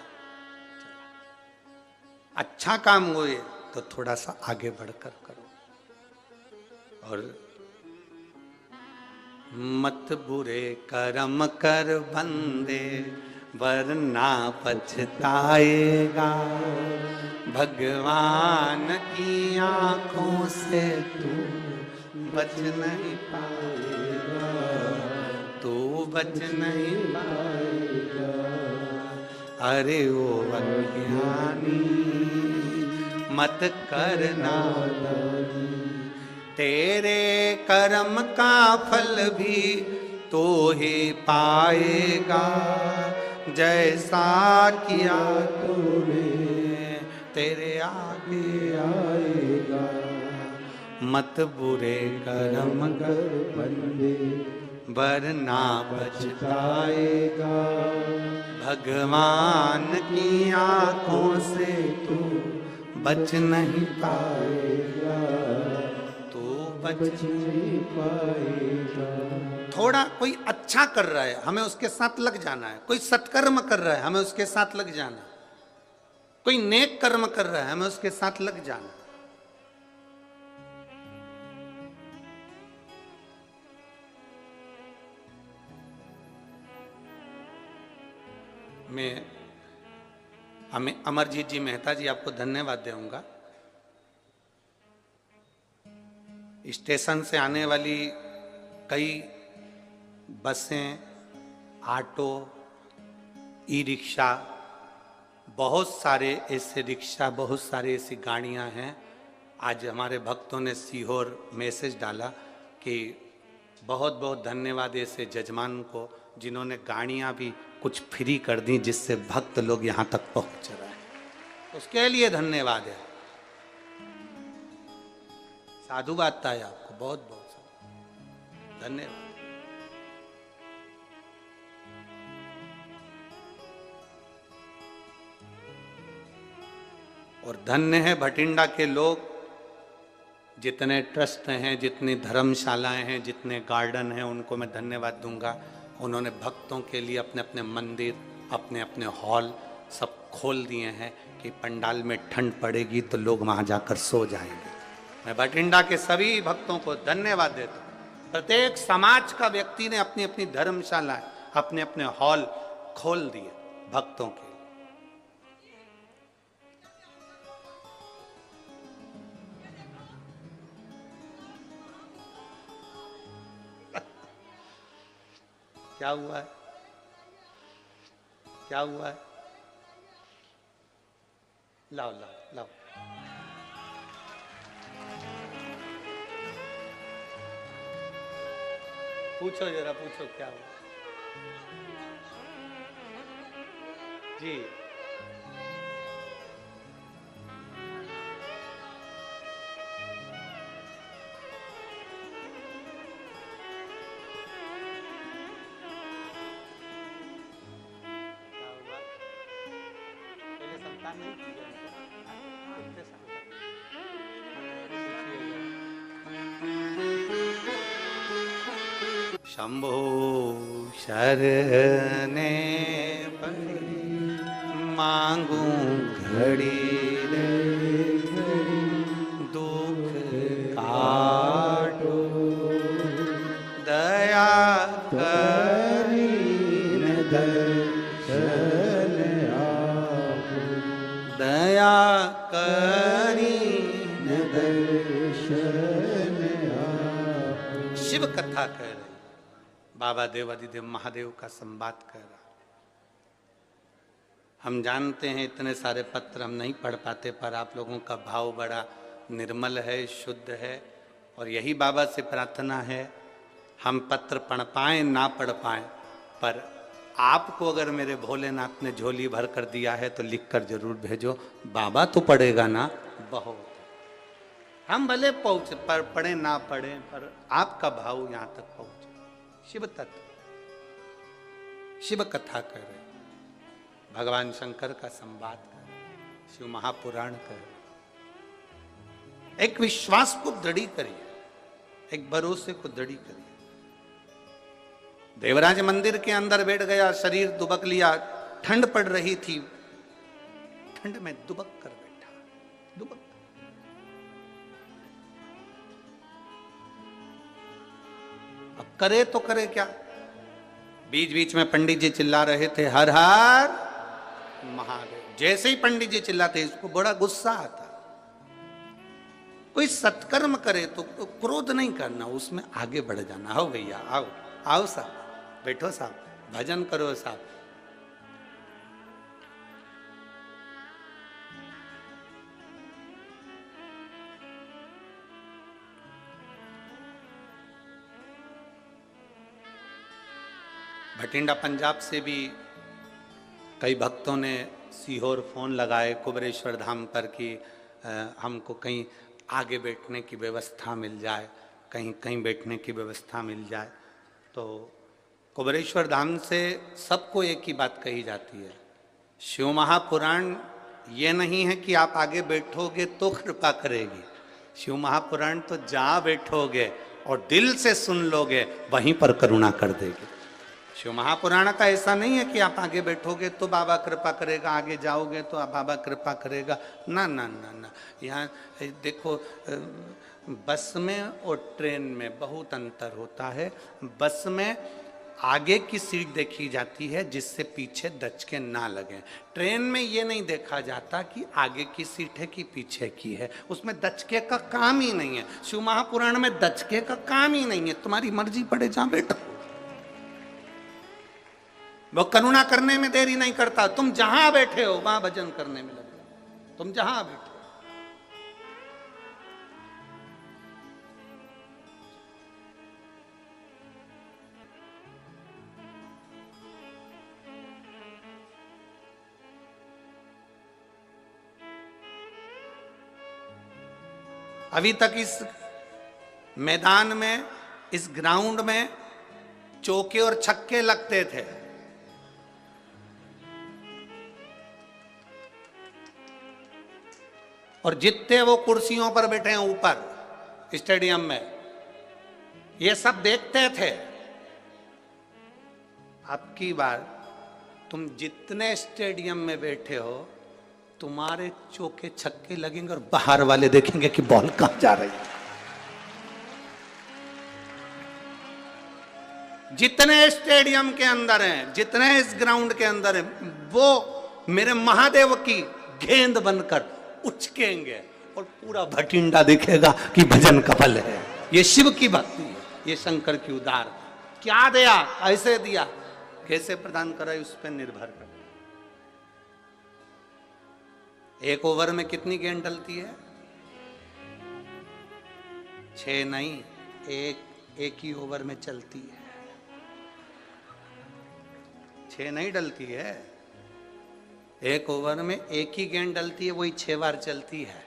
अच्छा काम हुए तो थोड़ा सा आगे बढ़कर करो। और मत बुरे कर्म कर बंदे वरना पछताएगा, भगवान की आंखों से तू बच नहीं पाएगा, तू बच नहीं पाएगा। अरे ओ अज्ञानी मत करना, तेरे कर्म का फल भी तो ही पाएगा, जैसा किया तूने तेरे आगे आएगा। मत बुरे कर्म कर बंदे वरना पछताएगा, भगवान की आंखों से तू बच नहीं पाएगा, तू बच नहीं पाएगा। थोड़ा कोई अच्छा कर रहा है हमें उसके साथ लग जाना है, कोई सत्कर्म कर रहा है हमें उसके साथ लग जाना है, कोई नेक कर्म कर रहा है हमें उसके साथ लग जाना है। मैं हमें अमरजीत जी मेहता जी आपको धन्यवाद दूंगा। स्टेशन से आने वाली कई बसें, ऑटो, ई रिक्शा, बहुत सारे ऐसे रिक्शा, बहुत सारी ऐसी गाड़ियां हैं। आज हमारे भक्तों ने सीहोर मैसेज डाला कि बहुत बहुत धन्यवाद ऐसे जजमान को जिन्होंने गाड़ियां भी कुछ फ्री कर दी जिससे भक्त लोग यहाँ तक पहुंच रहे हैं, उसके लिए धन्यवाद है। साधुवाद है आपको, बहुत बहुत धन्यवाद। और धन्य है भटिंडा के लोग, जितने ट्रस्ट हैं, जितनी धर्मशालाएं हैं, जितने गार्डन हैं, उनको मैं धन्यवाद दूंगा। उन्होंने भक्तों के लिए अपने अपने मंदिर, अपने अपने हॉल सब खोल दिए हैं कि पंडाल में ठंड पड़ेगी तो लोग वहाँ जाकर सो जाएंगे। मैं भटिंडा के सभी भक्तों को धन्यवाद देता हूँ। प्रत्येक समाज का व्यक्ति ने अपनी अपनी धर्मशालाएं, अपने अपने हॉल खोल दिए भक्तों के। क्या हुआ है? क्या हुआ है? लाओ लाओ लाओ। पूछो जरा, पूछो क्या हुआ जी? नहीं शंभो शरणे पड़ी मांगू घड़ी रे दुख काटो, दया करी दर्शन आपो, दया करी दर्शन आपो। शिव कथा कर रहे बाबा देवादिदेव महादेव का संवाद कर रहा। हम जानते हैं इतने सारे पत्र हम नहीं पढ़ पाते, पर आप लोगों का भाव बड़ा निर्मल है, शुद्ध है, और यही बाबा से प्रार्थना है हम पत्र पढ़ पाएं ना पढ़ पाएं, पर आपको अगर मेरे भोलेनाथ ने झोली भर कर दिया है तो लिख कर जरूर भेजो। बाबा तो पढ़ेगा ना, बहुत हम भले पहुंचे पर पढ़े ना पढ़े, पर आपका भाव यहां तक पहुंचे। शिव तत्व, शिव कथा कर रहे, भगवान शंकर का संवाद कर रहे, शिव महापुराण कर रहे। एक विश्वास को दृढ़ करिए, एक भरोसे को दृढ़ करिए। देवराज मंदिर के अंदर बैठ गया, शरीर दुबक लिया, ठंड पड़ रही थी, ठंड में दुबक कर बैठा। दुबकता। अब करे तो करे क्या? बीच बीच में पंडित जी चिल्ला रहे थे हर हर महादेव। जैसे ही पंडित जी चिल्लाते इसको बड़ा गुस्सा आता। कोई सत्कर्म करे तो क्रोध नहीं करना, उसमें आगे बढ़ जाना। आओ भैया, आओ आओ साहब, बैठो साहब, भजन करो साहब। भटिंडा पंजाब से भी कई भक्तों ने सीहोर फोन लगाए कुबेरेश्वर धाम पर कि हमको कहीं आगे बैठने की व्यवस्था मिल जाए, कहीं कहीं बैठने की व्यवस्था मिल जाए। तो कुबेरेश्वर धाम से सबको एक ही बात कही जाती है, शिव महापुराण ये नहीं है कि आप आगे बैठोगे तो कृपा करेगी। शिव महापुराण तो जहाँ बैठोगे और दिल से सुन लोगे वहीं पर करुणा कर देगी। शिव महापुराण का ऐसा नहीं है कि आप आगे बैठोगे तो बाबा कृपा करेगा, आगे जाओगे तो बाबा कृपा करेगा। ना ना ना ना, यहाँ देखो बस में और ट्रेन में बहुत अंतर होता है। बस में आगे की सीट देखी जाती है जिससे पीछे दचके ना लगे। ट्रेन में ये नहीं देखा जाता कि आगे की सीट है कि पीछे की है, उसमें दचके का काम ही नहीं है। शिव महापुराण में दचके का काम ही नहीं है, तुम्हारी मर्जी पड़े जहाँ बैठो। वो करुणा करने में देरी नहीं करता, तुम जहां बैठे हो वहां भजन करने में लग जाओ, तुम जहां बैठे हो। अभी तक इस मैदान में, इस ग्राउंड में चौके और छक्के लगते थे। और जितने वो कुर्सियों पर बैठे हैं ऊपर स्टेडियम में, ये सब देखते थे। अब की बार तुम जितने स्टेडियम में बैठे हो, तुम्हारे चौके छक्के लगेंगे और बाहर वाले देखेंगे कि बॉल कहां जा रही है। जितने स्टेडियम के अंदर हैं, जितने इस ग्राउंड के अंदर हैं, वो मेरे महादेव की गेंद बनकर उचकेंगे और पूरा भटिंडा दिखेगा कि भजन कफल है। ये शिव की भक्ति है, ये शंकर की उदार। क्या दिया, ऐसे दिया, कैसे प्रदान करा, उस पर निर्भर कर। एक ओवर में कितनी गेंद डलती है? 6 नहीं, एक ही ओवर में चलती है। 6 नहीं डलती है, एक ओवर में एक ही गेंद डलती है, वही 6 बार चलती है।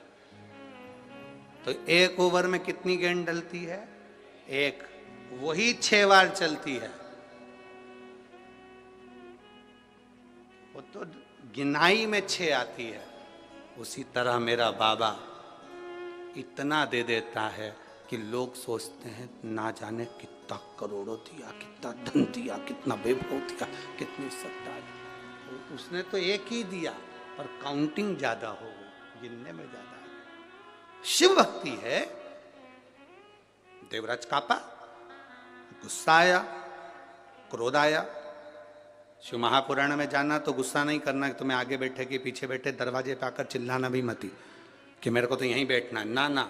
तो एक ओवर में कितनी गेंद डलती है? एक, वही 6 बार चलती है। वो तो गिनाई में 6 आती है। उसी तरह मेरा बाबा इतना दे देता है कि लोग सोचते हैं ना जाने कितना करोड़ों दिया, कितना धन दिया, कितना वैभव दिया, कितनी सत्ता दी। उसने तो एक ही दिया, पर काउंटिंग ज्यादा हो, गिनने में ज्यादा है। शिव भक्ति है। देवराज कापा, गुस्सा आया, क्रोध आया। शिव महापुराण में जाना तो गुस्सा नहीं करना कि तुम्हें आगे बैठे कि पीछे बैठे, दरवाजे पे आकर चिल्लाना भी मती कि मेरे को तो यहीं बैठना है। ना ना,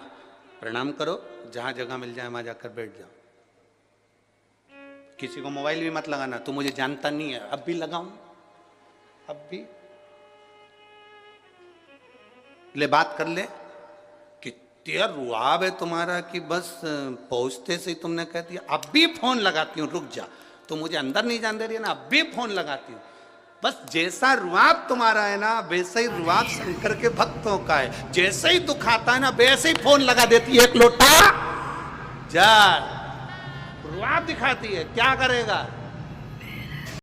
प्रणाम करो, जहां जगह मिल जाए वहां जाकर बैठ जाओ। किसी को मोबाइल भी मत लगाना, तू मुझे जानता नहीं है। अब भी लगाऊं, अब भी ले बात कर ले। कितना रुआब है तुम्हारा कि बस पहुंचते से ही तुमने कह दिया अब भी फोन लगाती हूँ, रुक जा। तो मुझे अंदर नहीं जान दे रही है ना, अब भी फोन लगाती हूँ। बस जैसा रुआब तुम्हारा है ना, वैसे ही रुआब शंकर के भक्तों का है। जैसे ही दुख आता है ना, वैसे ही फोन लगा देती है, एक लोटा जा, रुआब दिखाती है। क्या करेगा?